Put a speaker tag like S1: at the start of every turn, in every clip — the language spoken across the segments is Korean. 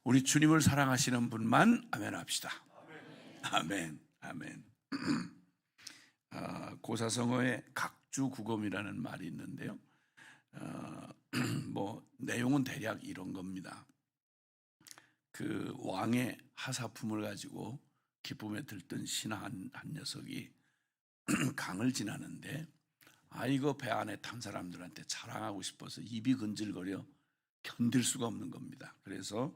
S1: 우리 주님을 사랑하시는 분만 아멘 합시다. 아멘, 아멘. 고사성어에 각주국엄이라는 말이 있는데요. 내용은 대략 이런 겁니다. 그 왕의 하사품을 가지고 기쁨에 들뜬 신하 한 녀석이 강을 지나는데 이거 배 안에 탄 사람들한테 자랑하고 싶어서 입이 근질거려 견딜 수가 없는 겁니다. 그래서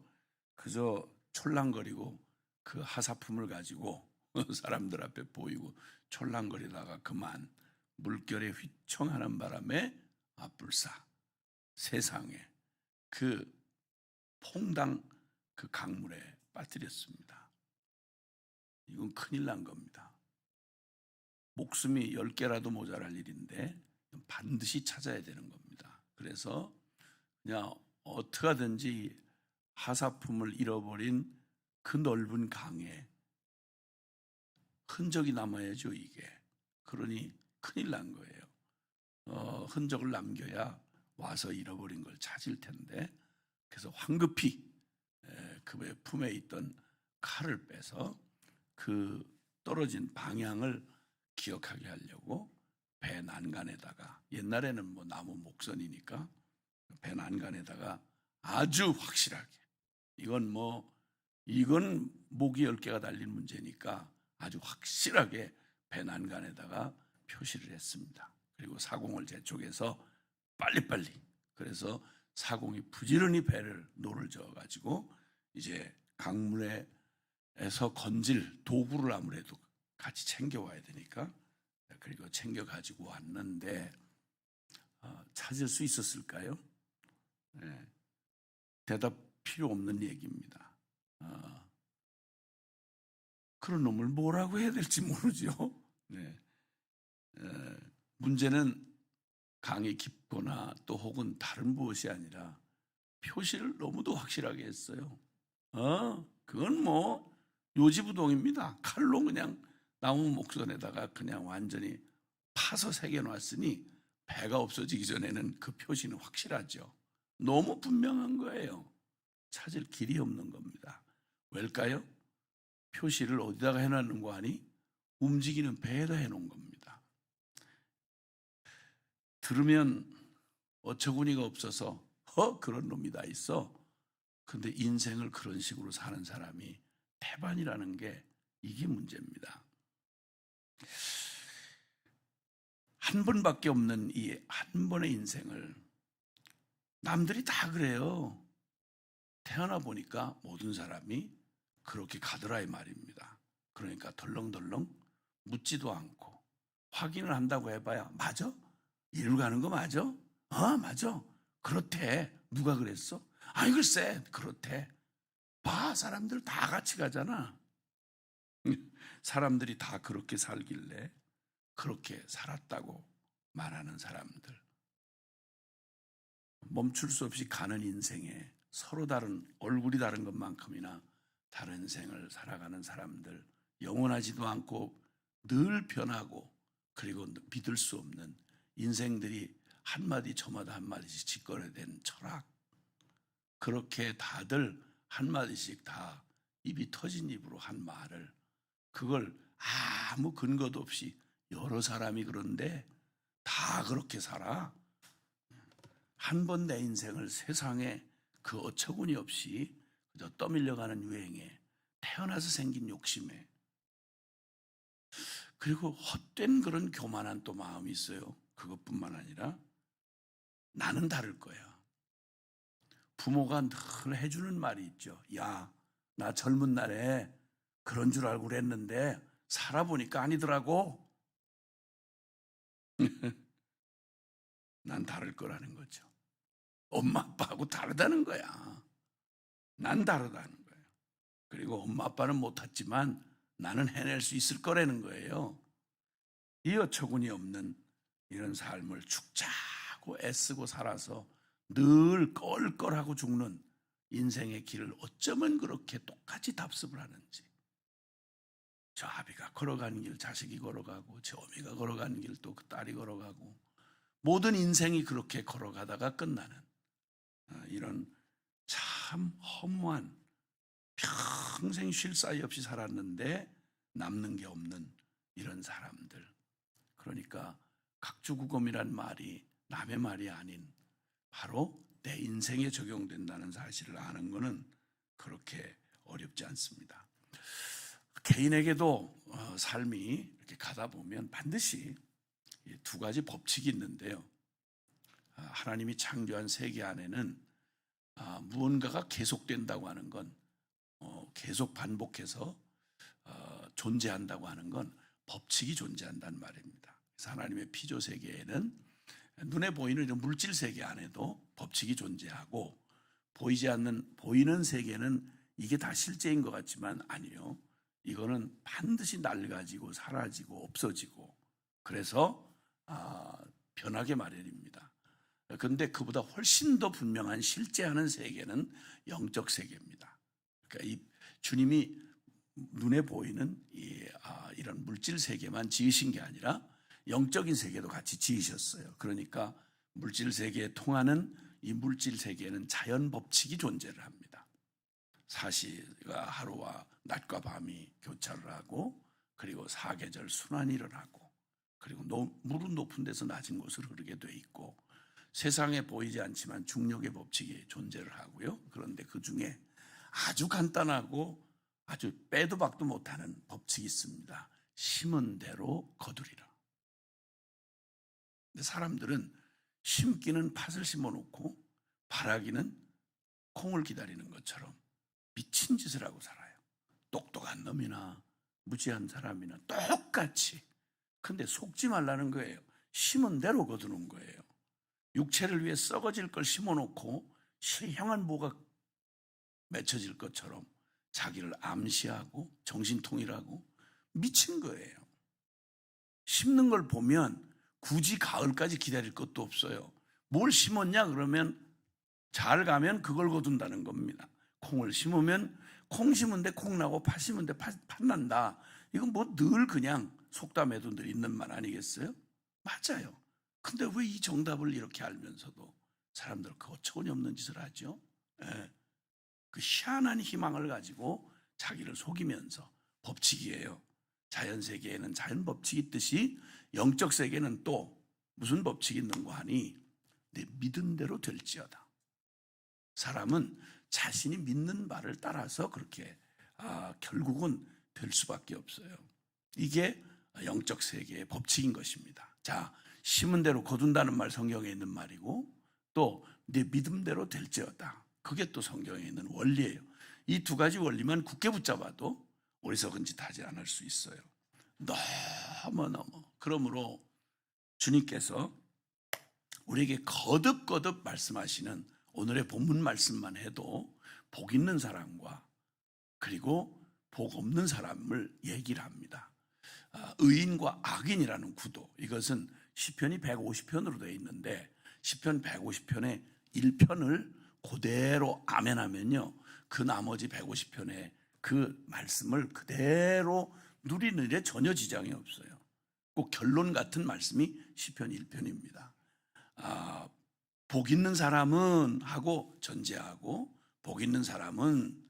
S1: 그저 촐랑거리고 그 하사품을 가지고 사람들 앞에 보이고 촐랑거리다가 그만 물결에 휘청하는 바람에 불사 세상에 그 퐁당 그 강물에 빠뜨렸습니다. 이건 큰일 난 겁니다. 목숨이 10개라도 모자랄 일인데 반드시 찾아야 되는 겁니다. 그래서 그냥 어떻게 하든지 하사품을 잃어버린 그 넓은 강에 흔적이 남아야죠, 이게. 그러니 큰일 난 거예요. 흔적을 남겨야 와서 잃어버린 걸 찾을 텐데, 그래서 황급히 그의 품에 있던 칼을 빼서 그 떨어진 방향을 기억하게 하려고 배 난간에다가, 옛날에는 나무 목선이니까 배 난간에다가 아주 확실하게, 이건 목이 10개가 달린 문제니까 아주 확실하게 배 난간에다가 표시를 했습니다. 그리고 사공을 재촉해서 빨리빨리, 그래서 사공이 부지런히 배를 노를 저어가지고 이제 강물에서 건질 도구를 아무래도 같이 챙겨와야 되니까, 그리고 챙겨가지고 왔는데 찾을 수 있었을까요? 네. 대답 필요 없는 얘기입니다. 그런 놈을 뭐라고 해야 될지 모르죠. 네. 문제는 강이 깊거나 또 혹은 다른 무엇이 아니라 표시를 너무도 확실하게 했어요. 그건 요지부동입니다. 칼로 그냥 나무 목선에다가 그냥 완전히 파서 새겨놨으니 배가 없어지기 전에는 그 표시는 확실하죠. 너무 분명한 거예요. 찾을 길이 없는 겁니다. 왜일까요? 표시를 어디다가 해놨는 거 아니? 움직이는 배에다 해놓은 겁니다. 들으면 어처구니가 없어서 그런 놈이 다 있어. 근데 인생을 그런 식으로 사는 사람이 태반이라는 게 이게 문제입니다. 한 번밖에 없는 이 한 번의 인생을 남들이 다 그래요. 태어나 보니까 모든 사람이 그렇게 가더라 이 말입니다. 그러니까 덜렁덜렁 묻지도 않고 확인을 한다고 해봐야 맞아? 이리로 가는 거 맞아? 맞아. 그렇대. 누가 그랬어? 글쎄 그렇대. 봐, 사람들 다 같이 가잖아. 사람들이 다 그렇게 살길래 그렇게 살았다고 말하는 사람들, 멈출 수 없이 가는 인생에 서로 다른, 얼굴이 다른 것만큼이나 다른 생을 살아가는 사람들, 영원하지도 않고 늘 변하고 그리고 믿을 수 없는 인생들이 한마디 저마다 한마디씩 짓거려댄 철학, 그렇게 다들 한마디씩 다 입이 터진 입으로 한 말을, 그걸 아무 근거도 없이 여러 사람이 그런데 다 그렇게 살아. 한 번 내 인생을 세상에 그 어처구니 없이 그저 떠밀려가는 유행에, 태어나서 생긴 욕심에, 그리고 헛된 그런 교만한 또 마음이 있어요. 그것뿐만 아니라 나는 다를 거야. 부모가 늘 해주는 말이 있죠. 야, 나 젊은 날에 그런 줄 알고 그랬는데 살아보니까 아니더라고. 난 다를 거라는 거죠. 엄마 아빠하고 다르다는 거야. 난 다르다는 거예요. 그리고 엄마 아빠는 못했지만 나는 해낼 수 있을 거라는 거예요. 이 어처구니 없는 이런 삶을 죽자고 애쓰고 살아서 늘 껄껄하고 죽는 인생의 길을 어쩌면 그렇게 똑같이 답습을 하는지. 저 아비가 걸어가는 길 자식이 걸어가고, 저 어미가 걸어가는 길 또 그 딸이 걸어가고, 모든 인생이 그렇게 걸어가다가 끝나는 이런 참 허무한 평생 쉴 사이 없이 살았는데 남는 게 없는 이런 사람들. 그러니까 각주구검이란 말이 남의 말이 아닌 바로 내 인생에 적용된다는 사실을 아는 것은 그렇게 어렵지 않습니다. 개인에게도 삶이 이렇게 가다 보면 반드시 두 가지 법칙이 있는데요. 하나님이 창조한 세계 안에는 무언가가 계속된다고 하는 건 계속 반복해서 존재한다고 하는 건 법칙이 존재한다는 말입니다. 그래서 하나님의 피조 세계에는 눈에 보이는 이런 물질 세계 안에도 법칙이 존재하고 보이는 세계는 이게 다 실제인 것 같지만 아니요. 이거는 반드시 낡아지고 사라지고 없어지고 그래서 변하게 마련입니다. 그런데 그보다 훨씬 더 분명한 실제하는 세계는 영적 세계입니다. 그러니까 이 주님이 눈에 보이는 이런 물질 세계만 지으신 게 아니라 영적인 세계도 같이 지으셨어요. 그러니까 물질 세계에 통하는 이 물질 세계에는 자연 법칙이 존재를 합니다. 사시가 하루와 낮과 밤이 교차를 하고 그리고 사계절 순환이 일어나고 그리고 물은 높은 데서 낮은 곳으로 흐르게 돼 있고 세상에 보이지 않지만 중력의 법칙이 존재를 하고요. 그런데 그 중에 아주 간단하고 아주 빼도 박도 못하는 법칙이 있습니다. 심은 대로 거두리라. 근데 사람들은 심기는 팥을 심어놓고 바라기는 콩을 기다리는 것처럼 미친 짓을 하고 살아요. 똑똑한 놈이나 무지한 사람이나 똑같이. 근데 속지 말라는 거예요. 심은 대로 거두는 거예요. 육체를 위해 썩어질 걸 심어놓고 신령한 모가 맺혀질 것처럼 자기를 암시하고 정신통일하고 미친 거예요. 심는 걸 보면 굳이 가을까지 기다릴 것도 없어요. 뭘 심었냐 그러면 잘 가면 그걸 거둔다는 겁니다. 콩을 심으면 콩 심은데 콩 나고 팥 심은데 팥 난다. 이건 뭐 늘 그냥 속담에도 늘 있는 말 아니겠어요? 맞아요. 근데 왜 이 정답을 이렇게 알면서도 사람들 그 어처구니 없는 짓을 하죠? 예. 그 희한한 희망을 가지고 자기를 속이면서 법칙이에요. 자연 세계에는 자연 법칙이 있듯이 영적 세계는 또 무슨 법칙이 있는가 하니 내 믿은 대로 될지어다. 사람은 자신이 믿는 바를 따라서 그렇게 결국은 될 수밖에 없어요. 이게 영적 세계의 법칙인 것입니다. 자, 심은 대로 거둔다는 말 성경에 있는 말이고 또 내 믿음대로 될지어다. 그게 또 성경에 있는 원리예요. 이 두 가지 원리만 굳게 붙잡아도 어리석은 짓 하지 않을 수 있어요. 너무너무. 그러므로 주님께서 우리에게 거듭거듭 말씀하시는 오늘의 본문 말씀만 해도 복 있는 사람과 그리고 복 없는 사람을 얘기를 합니다. 의인과 악인이라는 구도, 이것은 시편이 150편으로 되어 있는데 시편 150편의 1편을 그대로 아멘하면요 그 나머지 150편의 그 말씀을 그대로 누리는 일에 전혀 지장이 없어요. 꼭 결론 같은 말씀이 시편 1편입니다. 복 있는 사람은 하고 전제하고 복 있는 사람은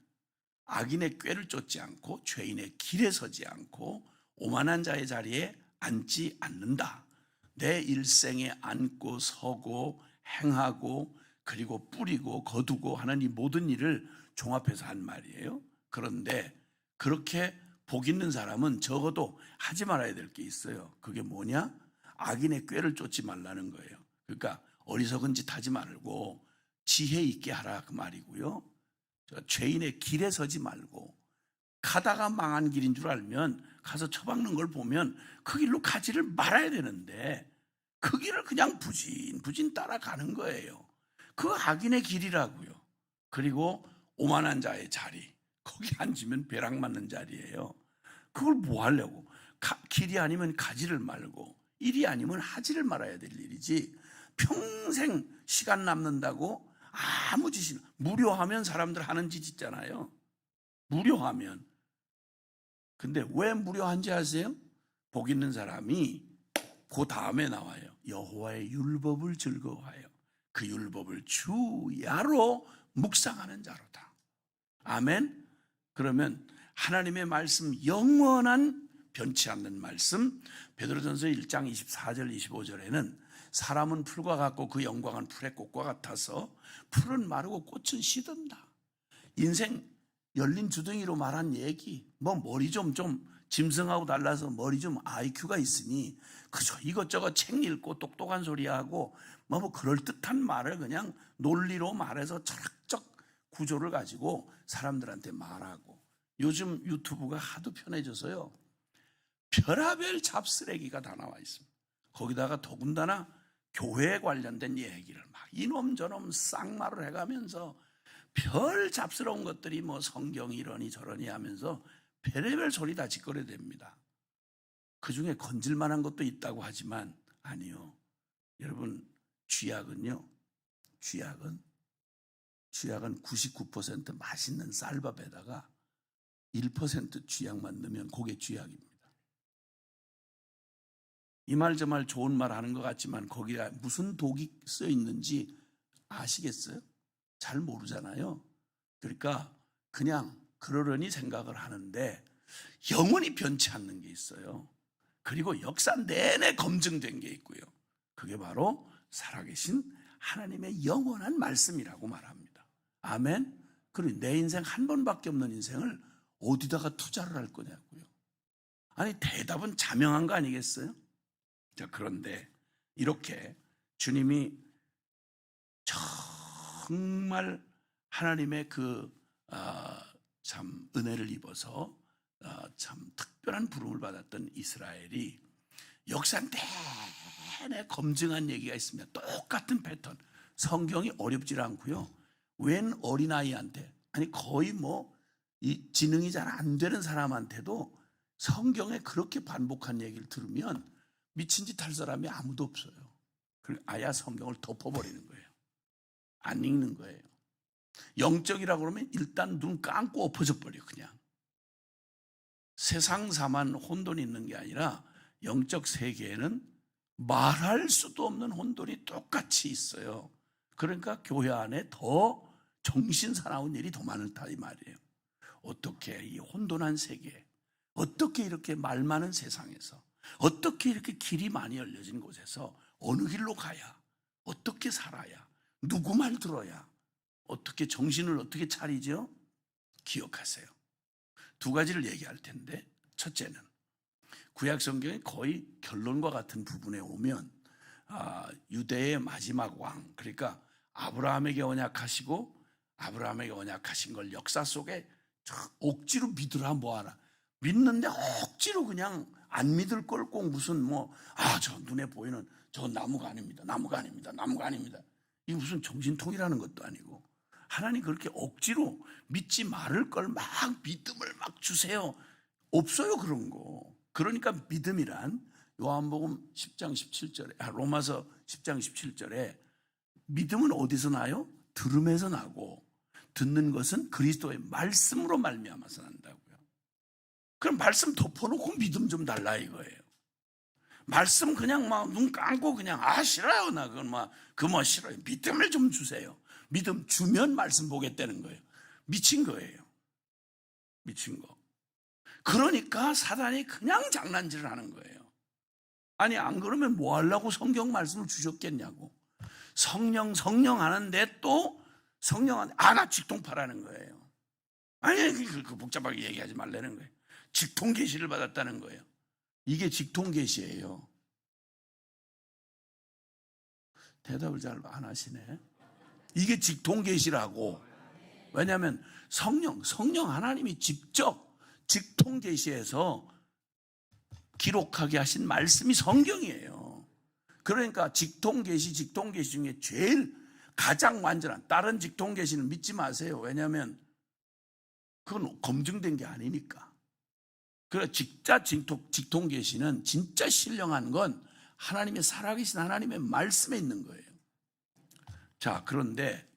S1: 악인의 꾀를 쫓지 않고 죄인의 길에 서지 않고 오만한 자의 자리에 앉지 않는다. 내 일생에 앉고 서고 행하고 그리고 뿌리고 거두고 하는 이 모든 일을 종합해서 한 말이에요. 그런데 그렇게 복 있는 사람은 적어도 하지 말아야 될 게 있어요. 그게 뭐냐? 악인의 꾀를 쫓지 말라는 거예요. 그러니까 어리석은 짓 하지 말고 지혜 있게 하라 그 말이고요. 죄인의 길에 서지 말고 가다가 망한 길인 줄 알면 가서 처박는 걸 보면 그 길로 가지를 말아야 되는데 그 길을 그냥 부진 따라가는 거예요. 그 악인의 길이라고요. 그리고 오만한 자의 자리, 거기 앉으면 벼락 맞는 자리예요. 그걸 뭐 하려고? 길이 아니면 가지를 말고 일이 아니면 하지를 말아야 될 일이지 평생 시간 남는다고 아무 짓이나 무료하면 사람들 하는 짓 있잖아요. 무료하면. 근데 왜 무료한지 아세요? 복 있는 사람이 그 다음에 나와요. 여호와의 율법을 즐거워하여 그 율법을 주야로 묵상하는 자로다. 아멘. 그러면 하나님의 말씀, 영원한 변치 않는 말씀, 베드로전서 1장 24절 25절에는 사람은 풀과 같고 그 영광은 풀의 꽃과 같아서 풀은 마르고 꽃은 시든다. 인생 열린 주둥이로 말한 얘기, 머리 좀 짐승하고 달라서 머리 좀 IQ가 있으니 그저 이것저것 책 읽고 똑똑한 소리하고 그럴듯한 말을 그냥 논리로 말해서 철학적 구조를 가지고 사람들한테 말하고, 요즘 유튜브가 하도 편해져서요 별하별 잡쓰레기가 다 나와 있습니다. 거기다가 더군다나 교회에 관련된 얘기를 막 이놈 저놈 쌍말을 해가면서 별 잡스러운 것들이 성경 이러니 저러니 하면서 별의별 소리 다 짓거려댑니다. 그 중에 건질만한 것도 있다고 하지만 아니요. 여러분, 쥐약은 99% 맛있는 쌀밥에다가 1% 쥐약만 넣으면 그게 쥐약입니다. 이 말 저 말 좋은 말 하는 것 같지만 거기에 무슨 독이 써 있는지 아시겠어요? 잘 모르잖아요. 그러니까 그냥 그러려니 생각을 하는데 영원히 변치 않는 게 있어요. 그리고 역사 내내 검증된 게 있고요. 그게 바로 살아계신 하나님의 영원한 말씀이라고 말합니다. 아멘. 그리고 내 인생 한 번밖에 없는 인생을 어디다가 투자를 할 거냐고요. 아니, 대답은 자명한 거 아니겠어요? 자, 그런데 이렇게 주님이 정말 하나님의 참 은혜를 입어서 참 특별한 부름을 받았던 이스라엘이 역사 내내 검증한 얘기가 있습니다. 똑같은 패턴. 성경이 어렵지 않고요. 웬 어린아이한테, 아니 거의 이 지능이 잘 안 되는 사람한테도 성경에 그렇게 반복한 얘기를 들으면 미친 짓 할 사람이 아무도 없어요. 그리고 아야 성경을 덮어버리는 거예요. 안 읽는 거예요. 영적이라고 그러면 일단 눈 감고 엎어져 버려. 그냥 세상사만 혼돈이 있는 게 아니라 영적 세계에는 말할 수도 없는 혼돈이 똑같이 있어요. 그러니까 교회 안에 더 정신 사나운 일이 더 많다 이 말이에요. 어떻게 이 혼돈한 세계, 어떻게 이렇게 말 많은 세상에서, 어떻게 이렇게 길이 많이 열려진 곳에서 어느 길로 가야, 어떻게 살아야, 누구 말 들어야, 어떻게 정신을 어떻게 차리죠? 기억하세요. 두 가지를 얘기할 텐데, 첫째는 구약 성경의 거의 결론과 같은 부분에 오면 유대의 마지막 왕, 그러니까 아브라함에게 언약하시고 아브라함에게 언약하신 걸 역사 속에 억지로 믿으라 뭐하라, 믿는데 억지로 그냥 안 믿을 걸 꼭 무슨 저 눈에 보이는 저 나무가 아닙니다. 이게 무슨 정신통이라는 것도 아니고, 하나님 그렇게 억지로 믿지 말을 걸 막 믿음을 막 주세요. 없어요, 그런 거. 그러니까 믿음이란 요한복음 10장 17절에, 로마서 10장 17절에 믿음은 어디서 나요? 들음에서 나고 듣는 것은 그리스도의 말씀으로 말미암아서 난다고요. 그럼 말씀 덮어놓고 믿음 좀 달라 이거예요. 말씀 그냥 눈 감고 그냥 싫어요, 나 그건 싫어요. 믿음을 좀 주세요. 믿음 주면 말씀 보겠다는 거예요. 미친 거예요. 미친 거. 그러니까 사단이 그냥 장난질을 하는 거예요. 아니, 안 그러면 뭐 하려고 성경 말씀을 주셨겠냐고. 성령 하는데 또 성령한테 나 직통파라는 거예요. 아니, 그 복잡하게 얘기하지 말라는 거예요. 직통 계시를 받았다는 거예요. 이게 직통 계시예요. 대답을 잘 안 하시네. 이게 직통 계시라고. 왜냐하면 성령 하나님이 직접 직통 계시해서 기록하게 하신 말씀이 성경이에요. 그러니까 직통 계시 중에 제일 가장 완전한, 다른 직통 계시는 믿지 마세요. 왜냐하면 그건 검증된 게 아니니까. 그래, 진짜 직통 계시는 진짜 신령한 건 하나님의 살아계신 하나님의 말씀에 있는 거예요. 자, 그런데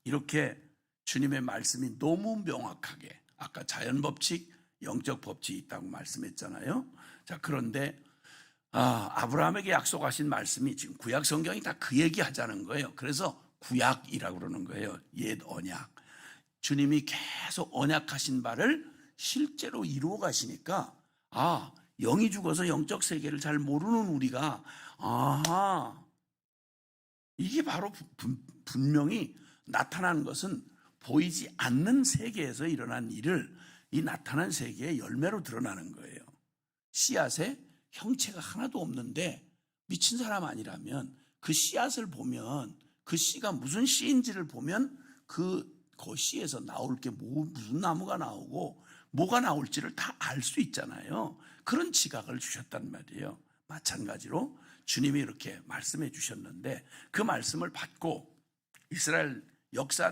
S1: 이렇게 주님의 말씀이 너무 명확하게, 아까 자연법칙, 영적 법칙이 있다고 말씀했잖아요. 자, 그런데 아브라함에게 약속하신 말씀이 지금 구약 성경이 다 그 얘기 하자는 거예요. 그래서 구약이라고 그러는 거예요. 옛 언약. 주님이 계속 언약하신 바를 실제로 이루어 가시니까 영이 죽어서 영적 세계를 잘 모르는 우리가 이게 바로 분명히 나타난 것은 보이지 않는 세계에서 일어난 일을 이 나타난 세계의 열매로 드러나는 거예요. 씨앗에 형체가 하나도 없는데 미친 사람 아니라면 그 씨앗을 보면 그 씨가 무슨 씨인지를 보면 그 씨에서 나올 게 무슨 나무가 나오고 뭐가 나올지를 다 알 수 있잖아요. 그런 지각을 주셨단 말이에요. 마찬가지로 주님이 이렇게 말씀해 주셨는데 그 말씀을 받고 이스라엘 역사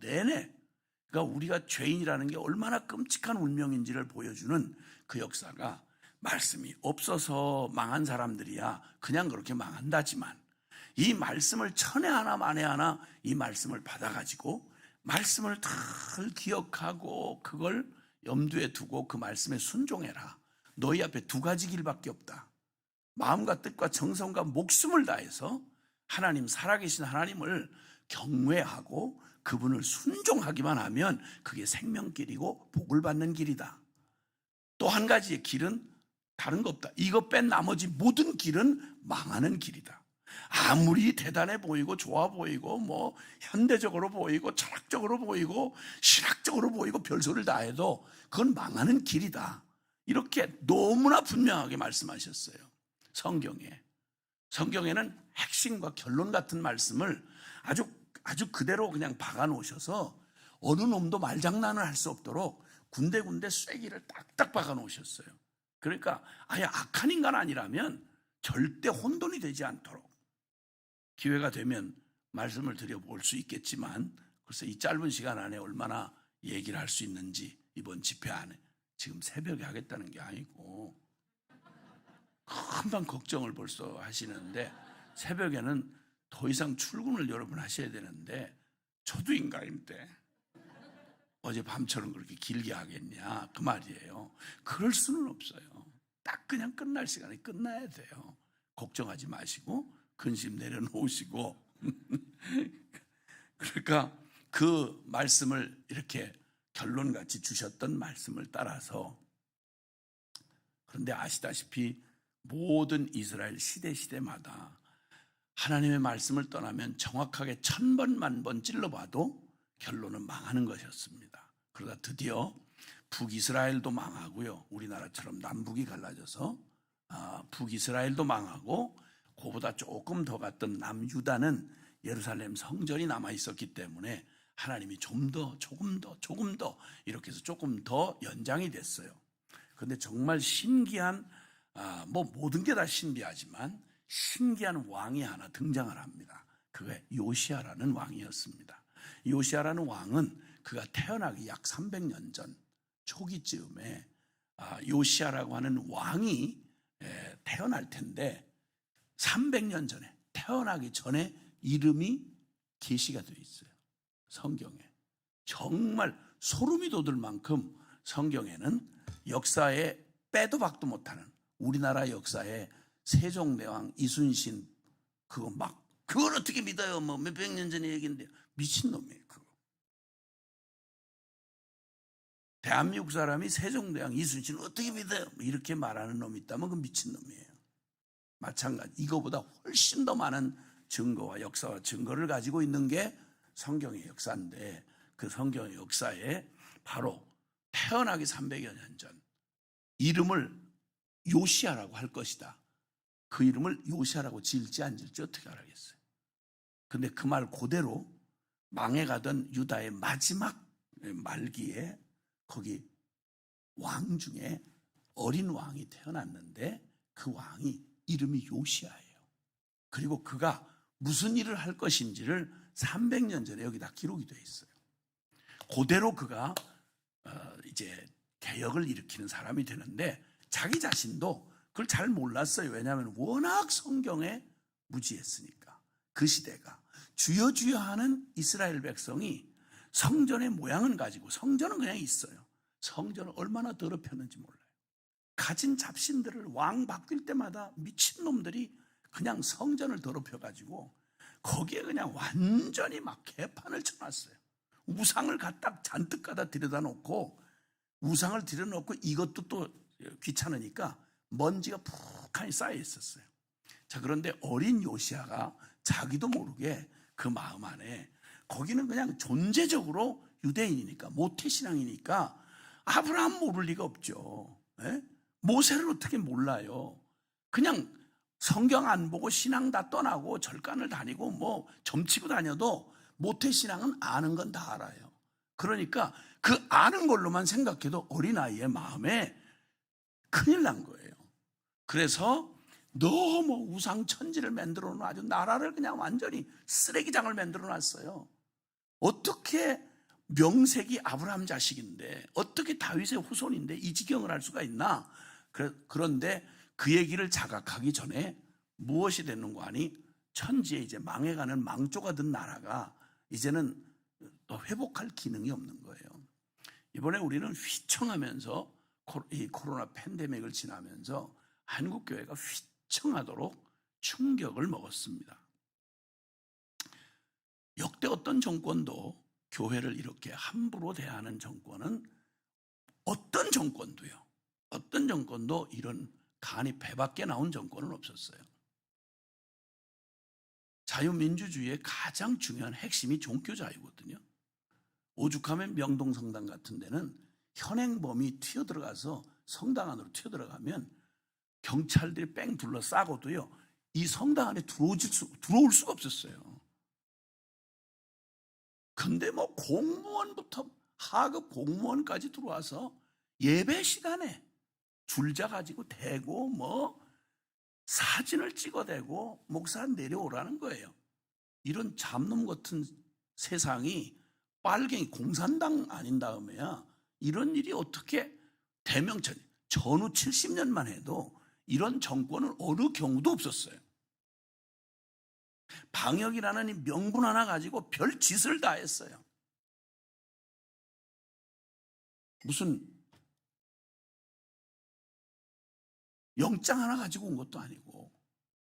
S1: 내내 그러니까 우리가 죄인이라는 게 얼마나 끔찍한 운명인지를 보여주는 그 역사가 말씀이 없어서 망한 사람들이야 그냥 그렇게 망한다지만 이 말씀을 천에 하나 만에 하나 이 말씀을 받아가지고 말씀을 잘 기억하고 그걸 염두에 두고 그 말씀에 순종해라. 너희 앞에 두 가지 길밖에 없다. 마음과 뜻과 정성과 목숨을 다해서 하나님, 살아계신 하나님을 경외하고 그분을 순종하기만 하면 그게 생명길이고 복을 받는 길이다. 또 한 가지의 길은 다른 거 없다. 이거 뺀 나머지 모든 길은 망하는 길이다. 아무리 대단해 보이고 좋아 보이고 뭐 현대적으로 보이고 철학적으로 보이고 신학적으로 보이고 별소리를 다 해도 그건 망하는 길이다. 이렇게 너무나 분명하게 말씀하셨어요. 성경에는 핵심과 결론 같은 말씀을 아주 그대로 그냥 박아 놓으셔서 어느 놈도 말장난을 할 수 없도록 군데군데 쐐기를 딱딱 박아 놓으셨어요. 그러니까 아예 악한 인간 아니라면 절대 혼돈이 되지 않도록 기회가 되면 말씀을 드려볼 수 있겠지만 글쎄 이 짧은 시간 안에 얼마나 얘기를 할 수 있는지 이번 집회 안에 지금 새벽에 하겠다는 게 아니고 금방 걱정을 벌써 하시는데 새벽에는 더 이상 출근을 여러분 하셔야 되는데 저도 인간인데 어제 밤처럼 그렇게 길게 하겠냐 그 말이에요. 그럴 수는 없어요. 딱 그냥 끝날 시간에 끝나야 돼요. 걱정하지 마시고 근심 내려놓으시고 그러니까 그 말씀을 이렇게 결론같이 주셨던 말씀을 따라서 그런데 아시다시피 모든 이스라엘 시대마다 하나님의 말씀을 떠나면 정확하게 1000번, 10,000번 찔러봐도 결론은 망하는 것이었습니다. 그러다 드디어 북이스라엘도 망하고요. 우리나라처럼 남북이 갈라져서 북이스라엘도 망하고 그보다 조금 더 갔던 남유다는 예루살렘 성전이 남아있었기 때문에 하나님이 조금 더 이렇게 해서 조금 더 연장이 됐어요. 그런데 정말 신기한 모든 게 다 신비하지만 신기한 왕이 하나 등장을 합니다. 그게 요시야라는 왕이었습니다. 요시야라는 왕은 그가 태어나기 약 300년 전 초기쯤에 요시야라고 하는 왕이 태어날 텐데 300년 전에 태어나기 전에 이름이 계시가 되어 있어요. 성경에. 정말 소름이 돋을 만큼 성경에는 역사에 빼도 박도 못하는 우리나라 역사에 세종대왕 이순신 그걸 어떻게 믿어요? 뭐 몇백 년 전의 얘기인데 미친놈이에요. 그거. 대한민국 사람이 세종대왕 이순신을 어떻게 믿어요? 이렇게 말하는 놈이 있다면 그건 미친놈이에요. 마찬가지 이거보다 훨씬 더 많은 증거와 역사와 증거를 가지고 있는 게 성경의 역사인데 그 성경의 역사에 바로 태어나기 300여 년 전 이름을 요시야라고 할 것이다. 그 이름을 요시야라고 지을지 안 지을지 어떻게 알겠어요. 근데 그 말 그대로 망해가던 유다의 마지막 말기에 거기 왕 중에 어린 왕이 태어났는데 그 왕이 이름이 요시야예요. 그리고 그가 무슨 일을 할 것인지를 300년 전에 여기다 기록이 되어 있어요. 그대로 그가 이제 개혁을 일으키는 사람이 되는데 자기 자신도 그걸 잘 몰랐어요. 왜냐하면 워낙 성경에 무지했으니까. 그 시대가 주여 주여 하는 이스라엘 백성이 성전의 모양은 가지고 성전은 그냥 있어요. 성전을 얼마나 더럽혔는지 몰라요. 가진 잡신들을 왕 바뀔 때마다 미친놈들이 그냥 성전을 더럽혀가지고 거기에 그냥 완전히 막 개판을 쳐놨어요. 우상을 갖다 잔뜩 갖다 들여다 놓고, 우상을 들여놓고 이것도 또 귀찮으니까 먼지가 푹하니 쌓여 있었어요. 자, 그런데 어린 요시아가 자기도 모르게 그 마음 안에, 거기는 그냥 존재적으로 유대인이니까, 모태신앙이니까 아브라함 모를 리가 없죠. 예? 모세를 어떻게 몰라요? 그냥 성경 안 보고 신앙 다 떠나고 절간을 다니고 뭐 점치고 다녀도 모태신앙은 아는 건 다 알아요. 그러니까 그 아는 걸로만 생각해도 어린아이의 마음에 큰일 난 거예요. 그래서 너무 우상천지를 만들어 놓은, 아주 나라를 그냥 완전히 쓰레기장을 만들어 놨어요. 어떻게 명색이 아브라함 자식인데, 어떻게 다윗의 후손인데 이 지경을 할 수가 있나? 그런데 그 얘기를 자각하기 전에 무엇이 됐는고 하니, 천지에 이제 망해가는 망조가 든 나라가 이제는 또 회복할 기능이 없는 거예요. 이번에 우리는 휘청하면서 이 코로나 팬데믹을 지나면서 한국교회가 휘청하도록 충격을 먹었습니다. 역대 어떤 정권도 교회를 이렇게 함부로 대하는 정권은, 어떤 정권도 이런 간이 배밖에 나온 정권은 없었어요. 자유민주주의의 가장 중요한 핵심이 종교자유거든요. 오죽하면 명동성당 같은 데는 현행범이 튀어들어가서 성당 안으로 튀어들어가면 경찰들이 뺑 둘러싸고도요, 이 성당 안에 들어올 수가 없었어요. 근데 뭐 공무원부터 하급 공무원까지 들어와서 예배 시간에 줄자 가지고 대고 뭐 사진을 찍어대고 목사 내려오라는 거예요. 이런 잡놈 같은 세상이, 빨갱이 공산당 아닌 다음에야 이런 일이 어떻게 대명천, 전후 70년만 해도 이런 정권은 어느 경우도 없었어요. 방역이라는 이 명분 하나 가지고 별 짓을 다 했어요. 무슨 영장 하나 가지고 온 것도 아니고,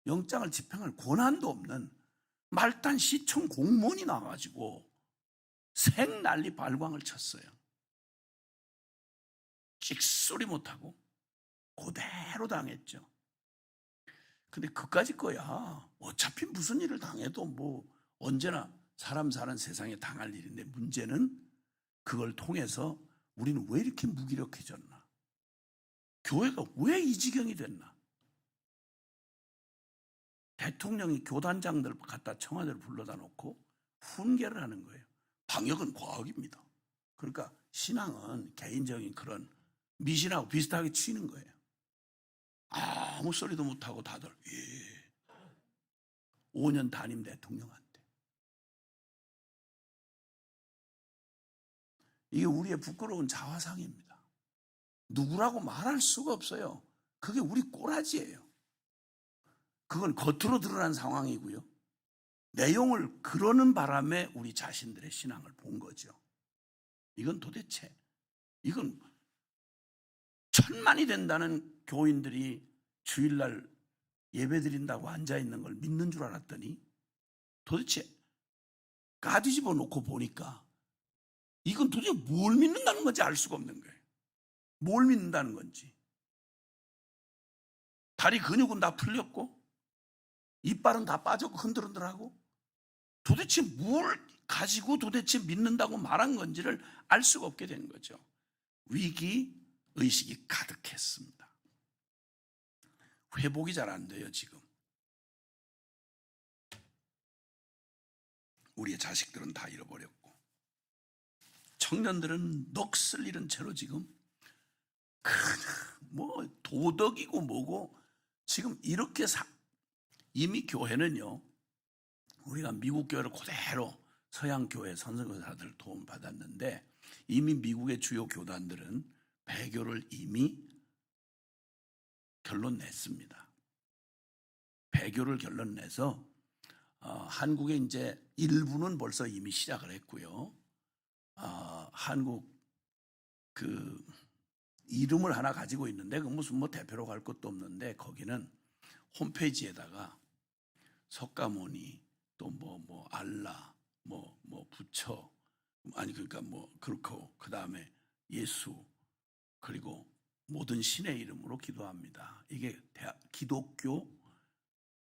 S1: 영장을 집행할 권한도 없는 말단 시청 공무원이 나와가지고 생난리 발광을 쳤어요. 찍소리 못하고 그대로 당했죠. 근데 그까짓 거야. 어차피 무슨 일을 당해도 뭐 언제나 사람 사는 세상에 당할 일인데, 문제는 그걸 통해서 우리는 왜 이렇게 무기력해졌나? 교회가 왜 이 지경이 됐나? 대통령이 교단장들 갖다 청와대를 불러다 놓고 훈계를 하는 거예요. 방역은 과학입니다. 그러니까 신앙은 개인적인 그런 미신하고 비슷하게 치는 거예요. 아무 소리도 못하고 다들 5년 단임 대통령한테. 이게 우리의 부끄러운 자화상입니다. 누구라고 말할 수가 없어요. 그게 우리 꼬라지예요. 그건 겉으로 드러난 상황이고요. 내용을 그러는 바람에 우리 자신들의 신앙을 본 거죠. 이건 도대체, 이건 천만이 된다는 교인들이 주일날 예배드린다고 앉아있는 걸 믿는 줄 알았더니, 도대체 까뒤집어 놓고 보니까 이건 도대체 뭘 믿는다는 건지 알 수가 없는 거예요. 뭘 믿는다는 건지. 다리 근육은 다 풀렸고 이빨은 다 빠졌고 흔들흔들하고, 도대체 뭘 가지고 도대체 믿는다고 말한 건지를 알 수가 없게 된 거죠. 위기 의식이 가득했습니다. 회복이 잘 안 돼요. 지금 우리의 자식들은 다 잃어버렸고, 청년들은 넋을 잃은 채로 지금 뭐 도덕이고 뭐고 지금 이렇게 이미 교회는요, 우리가 미국 교회를 그대로 서양 교회 선생교사들 도움 받았는데, 이미 미국의 주요 교단들은 배교를 이미 결론 냈습니다. 배교를 결론 내서 한국에 이제 일부는 벌써 이미 시작을 했고요. 한국 그 이름을 하나 가지고 있는데, 그 무슨 뭐 대표로 갈 것도 없는데, 거기는 홈페이지에다가 석가모니 또 알라, 부처, 아니 그러니까 그렇고 그 다음에 예수, 그리고 모든 신의 이름으로 기도합니다. 이게 기독교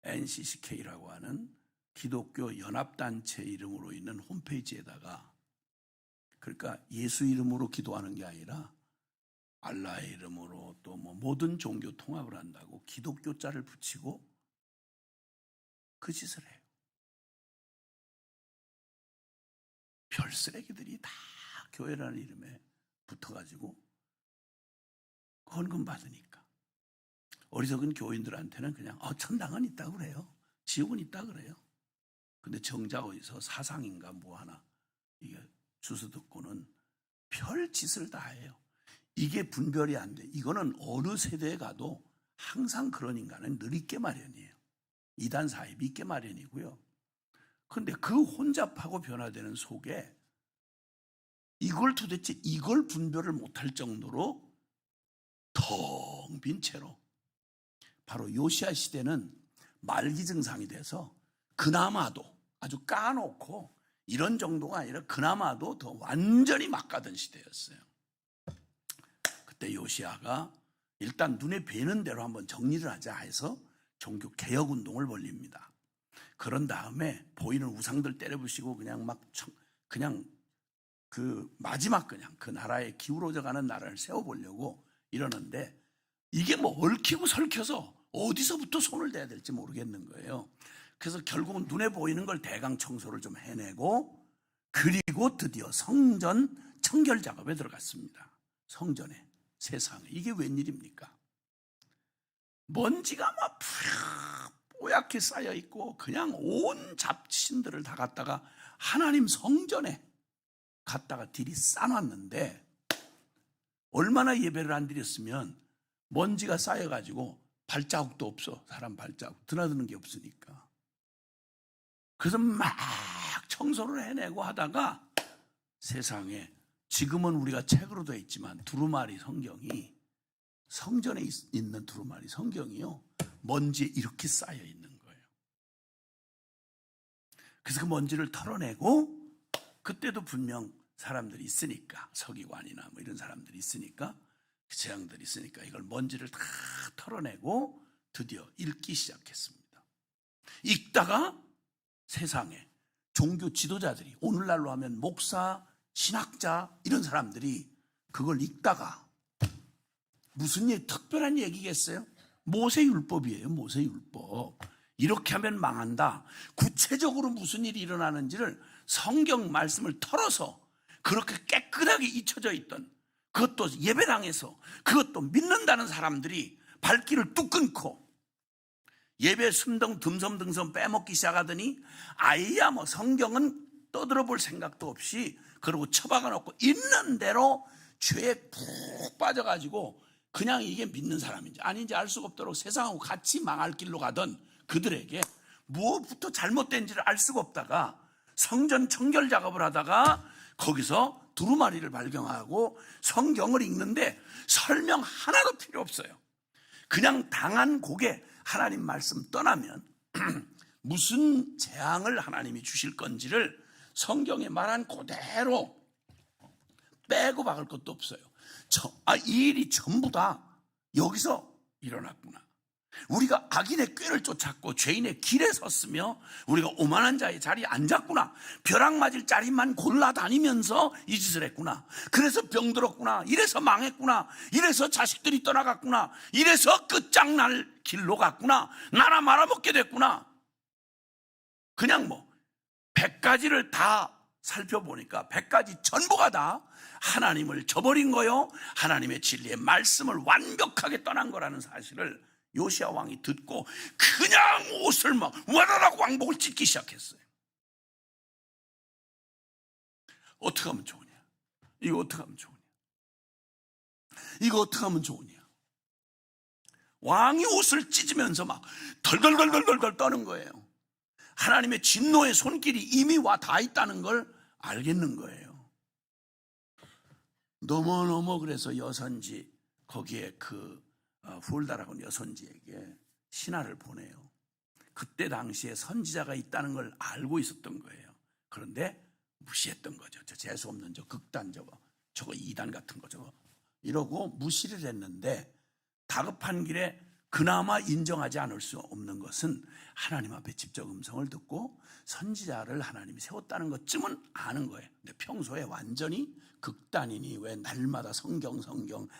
S1: NCCK라고 하는 기독교 연합단체 이름으로 있는 홈페이지에다가, 그러니까 예수 이름으로 기도하는 게 아니라 알라의 이름으로 또 모든 종교 통합을 한다고 기독교 자를 붙이고 그 짓을 해요. 별쓰레기들이 다 교회라는 이름에 붙어가지고 헌금 받으니까 어리석은 교인들한테는 그냥 천당은 있다고 그래요, 지옥은 있다고 그래요. 근데 정작 어디서 사상인가 하나 이게 주워 듣고는 별 짓을 다 해요. 이게 분별이 안 돼. 이거는 어느 세대에 가도 항상 그런 인간은 늘 있게 마련이에요. 이단 사입이 있게 마련이고요. 그런데 그 혼잡하고 변화되는 속에 이걸 도대체 이걸 분별을 못할 정도로 텅 빈 채로, 바로 요시야 시대는 말기 증상이 돼서 그나마도 아주 까놓고 이런 정도가 아니라 그나마도 더 완전히 막 가던 시대였어요. 그때 요시야가 일단 눈에 뵈는 대로 한번 정리를 하자 해서 종교 개혁 운동을 벌립니다. 그런 다음에 보이는 우상들 때려부시고 그냥 그 마지막 그냥 그 나라에 기울어져가는 나라를 세워보려고 이러는데, 이게 얽히고 설켜서 어디서부터 손을 대야 될지 모르겠는 거예요. 그래서 결국은 눈에 보이는 걸 대강 청소를 좀 해내고, 그리고 드디어 성전 청결 작업에 들어갔습니다. 성전에, 세상에 이게 웬일입니까? 먼지가 뽀얗게 쌓여있고 그냥 온 잡신들을 다 갖다가 하나님 성전에 갖다가 들이 싸놨는데, 얼마나 예배를 안 드렸으면 먼지가 쌓여가지고 발자국도 없어. 사람 발자국 드나드는 게 없으니까. 그래서 막 청소를 해내고 하다가 세상에, 지금은 우리가 책으로 되어 있지만 두루마리 성경이, 성전에 있는 두루마리 성경이요, 먼지에 이렇게 쌓여 있는 거예요. 그래서 그 먼지를 털어내고, 그때도 분명 사람들이 있으니까, 서기관이나 이런 사람들이 있으니까, 재앙들이 있으니까 이걸 먼지를 다 털어내고 드디어 읽기 시작했습니다. 읽다가 세상에 종교 지도자들이, 오늘날로 하면 목사, 신학자 이런 사람들이 그걸 읽다가 무슨 특별한 얘기겠어요? 모세율법이에요. 모세율법. 이렇게 하면 망한다. 구체적으로 무슨 일이 일어나는지를 성경 말씀을 털어서 그렇게 깨끗하게 잊혀져 있던, 그것도 예배당에서 그것도 믿는다는 사람들이 발길을 뚝 끊고 예배 듬섬 빼먹기 시작하더니 아이야 성경은 떠들어볼 생각도 없이 그러고 처박아 놓고 있는 대로 죄에 푹 빠져가지고 그냥 이게 믿는 사람인지 아닌지 알 수가 없도록 세상하고 같이 망할 길로 가던 그들에게 무엇부터 잘못된지를 알 수가 없다가 성전 청결 작업을 하다가 거기서 두루마리를 발견하고 성경을 읽는데 설명 하나도 필요 없어요. 그냥 당한 곡에 하나님 말씀 떠나면 무슨 재앙을 하나님이 주실 건지를 성경에 말한 그대로 빼고 박을 것도 없어요. 이 일이 전부 다 여기서 일어났구나. 우리가 악인의 꾀를 쫓았고 죄인의 길에 섰으며 우리가 오만한 자의 자리에 앉았구나. 벼락 맞을 자리만 골라다니면서 이 짓을 했구나. 그래서 병들었구나. 이래서 망했구나. 이래서 자식들이 떠나갔구나. 이래서 끝장날 길로 갔구나. 나라 말아먹게 됐구나. 그냥 100가지를 다 살펴보니까 100가지 전부가 다 하나님을 저버린 거요, 하나님의 진리의 말씀을 완벽하게 떠난 거라는 사실을 요시야 왕이 듣고 그냥 옷을 와라락 왕복을 찢기 시작했어요. 어떻게 하면 좋으냐? 이거 어떻게 하면 좋으냐? 이거 어떻게 하면 좋으냐? 왕이 옷을 찢으면서 덜덜덜덜덜 떠는 거예요. 하나님의 진노의 손길이 이미 와 닿아 있다는 걸 알겠는 거예요. 너무 그래서 여선지 거기에 훌다라고 하는 여선지에게 신하를 보내요. 그때 당시에 선지자가 있다는 걸 알고 있었던 거예요. 그런데 무시했던 거죠. 저 재수 없는 저 극단 저거 이단 같은 거 저거 이러고 무시를 했는데, 다급한 길에 그나마 인정하지 않을 수 없는 것은 하나님 앞에 직접 음성을 듣고 선지자를 하나님이 세웠다는 것쯤은 아는 거예요. 근데 평소에 완전히 극단이니 왜 날마다 성경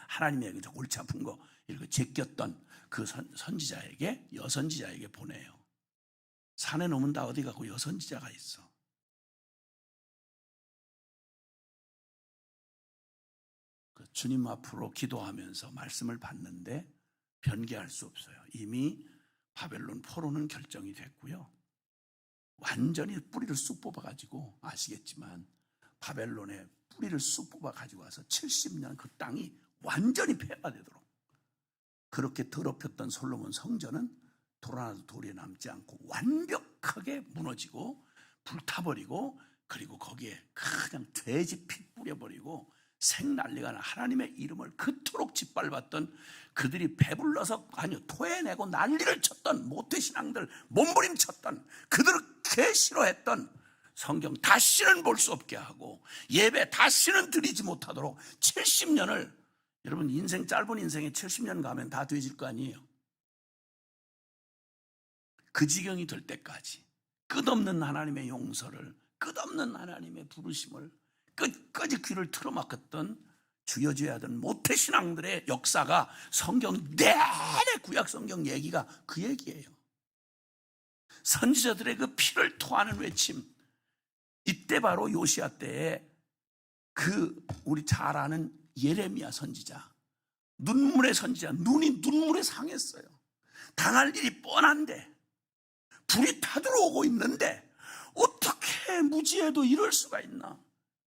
S1: 하나님의 그 골치 아픈 거 이렇게 제꼈던 그 선지자에게, 여선지자에게 보내요. 산에 놓으면 다 어디 가고 여선지자가 있어. 그 주님 앞으로 기도하면서 말씀을 받는데 변개할 수 없어요. 이미 바벨론 포로는 결정이 됐고요. 완전히 뿌리를 쑥 뽑아가지고, 아시겠지만 바벨론에 뿌리를 쑥 뽑아가지고 와서 70년 그 땅이 완전히 폐가 되도록 그렇게 더럽혔던 솔로몬 성전은 돌 하나도 돌에 남지 않고 완벽하게 무너지고 불타버리고, 그리고 거기에 그냥 돼지 피 뿌려버리고 생난리가 나 하나님의 이름을 그토록 짓밟았던, 그들이 배불러서 토해내고 난리를 쳤던 모태신앙들, 몸부림쳤던, 그들을 싫어했던 성경 다시는 볼 수 없게 하고 예배 다시는 드리지 못하도록 70년을, 여러분 인생 짧은 인생에 70년 가면 다 되질 거 아니에요. 그 지경이 될 때까지 끝없는 하나님의 용서를, 끝없는 하나님의 부르심을 끝까지 귀를 틀어막았던 주여져야하던 모태신앙들의 역사가 성경 내내 구약 성경 얘기가 그 얘기예요. 선지자들의 그 피를 토하는 외침, 이때 바로 요시야 때에 그 우리 잘 아는 예레미야 선지자, 눈물의 선지자, 눈이 눈물에 상했어요. 당할 일이 뻔한데, 불이 타들어오고 있는데 어떻게 무지해도 이럴 수가 있나.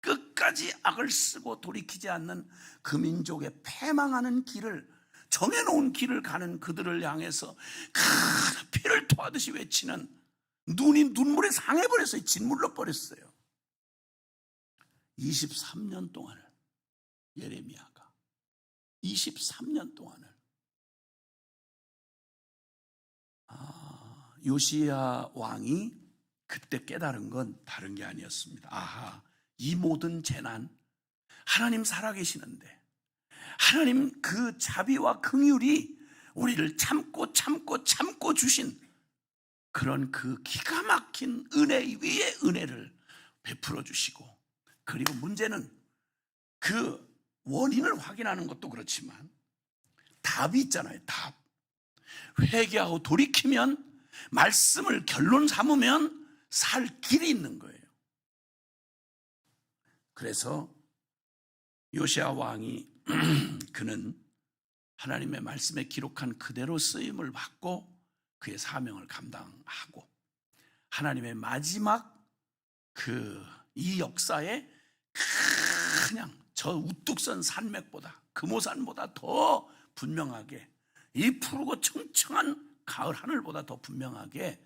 S1: 끝까지 악을 쓰고 돌이키지 않는 그 민족의 패망하는 길을, 정해놓은 길을 가는 그들을 향해서 큰 피를 토하듯이 외치는, 눈이 눈물에 상해버렸어요. 짓물러 버렸어요. 23년 동안을, 예레미야가 23년 동안을 요시야 왕이 그때 깨달은 건 다른 게 아니었습니다. 아하, 이 모든 재난, 하나님 살아계시는데 하나님 그 자비와 긍휼이 우리를 참고 주신 그런 그 기가 막힌 은혜 위에 은혜를 베풀어 주시고, 그리고 문제는 그 원인을 확인하는 것도 그렇지만 답이 있잖아요. 답. 회개하고 돌이키면, 말씀을 결론 삼으면 살 길이 있는 거예요. 그래서 요시야 왕이 그는 하나님의 말씀에 기록한 그대로 쓰임을 받고 그의 사명을 감당하고, 하나님의 마지막 이 역사에 그냥 저 우뚝 선 산맥보다, 금오산보다 더 분명하게, 이 푸르고 청청한 가을 하늘보다 더 분명하게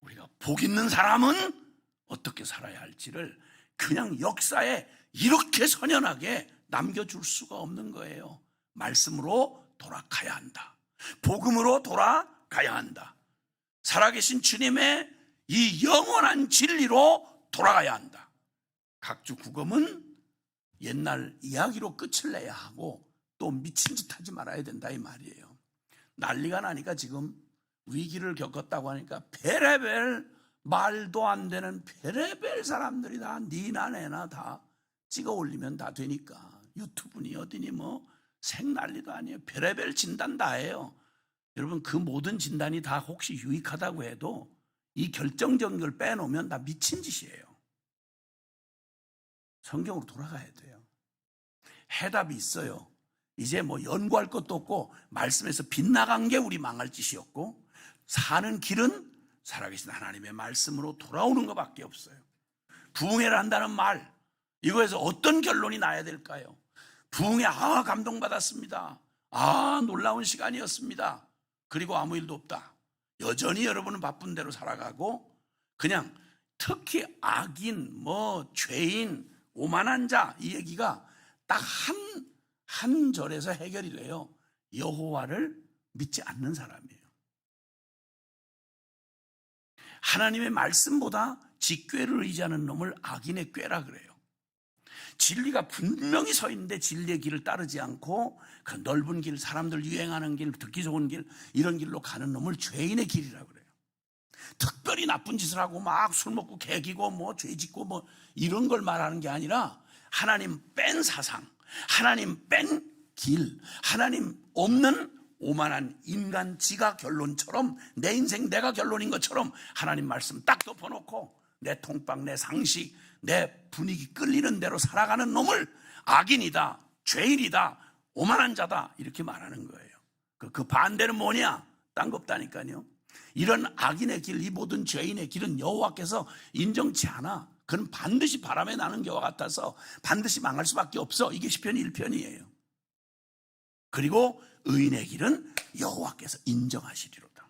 S1: 우리가 복 있는 사람은 어떻게 살아야 할지를 그냥 역사에 이렇게 선연하게 남겨줄 수가 없는 거예요. 말씀으로 돌아가야 한다. 복음으로 돌아가야 한다. 살아계신 주님의 이 영원한 진리로 돌아가야 한다. 각주 구검은 옛날 이야기로 끝을 내야 하고 또 미친 짓 하지 말아야 된다 이 말이에요. 난리가 나니까 지금 위기를 겪었다고 하니까 별의별 말도 안 되는 별의별 사람들이 다 니나 내나 다 찍어 올리면 다 되니까, 유튜브니 어디니 뭐 생난리도 아니에요. 별의별 진단 다 해요. 여러분 그 모든 진단이 다 혹시 유익하다고 해도 이 결정적인 걸 빼놓으면 다 미친 짓이에요. 성경으로 돌아가야 돼요. 해답이 있어요. 이제 뭐 연구할 것도 없고 말씀에서 빗나간 게 우리 망할 짓이었고, 사는 길은 살아계신 하나님의 말씀으로 돌아오는 것밖에 없어요. 부흥회를 한다는 말, 이거에서 어떤 결론이 나야 될까요? 부흥회 감동받았습니다. 놀라운 시간이었습니다. 그리고 아무 일도 없다. 여전히 여러분은 바쁜 대로 살아가고, 그냥 특히 악인, 죄인, 오만한 자, 이 얘기가 딱 한 절에서 해결이 돼요. 여호와를 믿지 않는 사람이에요. 하나님의 말씀보다 지 꾀를 의지하는 놈을 악인의 꾀라 그래요. 진리가 분명히 서 있는데 진리의 길을 따르지 않고 그 넓은 길, 사람들 유행하는 길, 듣기 좋은 길, 이런 길로 가는 놈을 죄인의 길이라 그래요. 특별히 나쁜 짓을 하고 막 술 먹고 개기고 뭐 죄 짓고 뭐 이런 걸 말하는 게 아니라 하나님 뺀 사상, 하나님 뺀 길, 하나님 없는 오만한 인간 지가 결론처럼 내 인생 내가 결론인 것처럼 하나님 말씀 딱 덮어놓고 내 통방, 내 상식, 내 분위기 끌리는 대로 살아가는 놈을 악인이다, 죄인이다, 오만한 자다 이렇게 말하는 거예요. 그 반대는 뭐냐? 딴 거 없다니까요. 이런 악인의 길, 이 모든 죄인의 길은 여호와께서 인정치 않아. 그는 반드시 바람에 나는 겨와 같아서 반드시 망할 수밖에 없어. 이게 시편 1편이에요. 그리고 의인의 길은 여호와께서 인정하시리로다.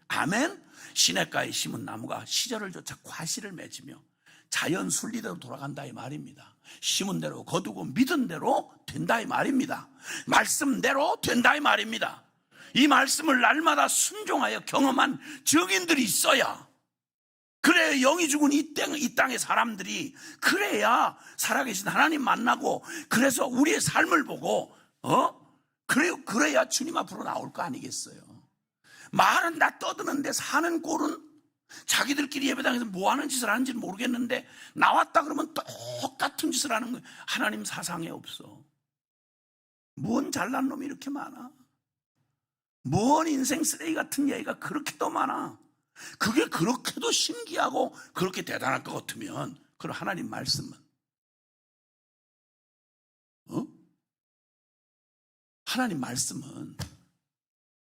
S1: 아멘. 시냇가에 심은 나무가 시절을 쫓아 과실을 맺으며 자연 순리대로 돌아간다 이 말입니다. 심은 대로 거두고 믿은 대로 된다 이 말입니다. 말씀대로 된다 이 말입니다. 이 말씀을 날마다 순종하여 경험한 증인들이 있어야, 그래야 영이 죽은 이 땅의 사람들이, 그래야 살아계신 하나님 만나고, 그래서 우리의 삶을 보고 그래야 주님 앞으로 나올 거 아니겠어요. 말은 다 떠드는데 사는 꼴은 자기들끼리 예배당에서 뭐 하는 짓을 하는지는 모르겠는데 나왔다 그러면 똑같은 짓을 하는 거예요. 하나님 사상에 없어. 뭔 잘난 놈이 이렇게 많아? 뭔 인생 쓰레기 같은 얘기가 그렇게도 많아? 그게 그렇게도 신기하고 그렇게 대단할 것 같으면 그럼 하나님 말씀은 하나님 말씀은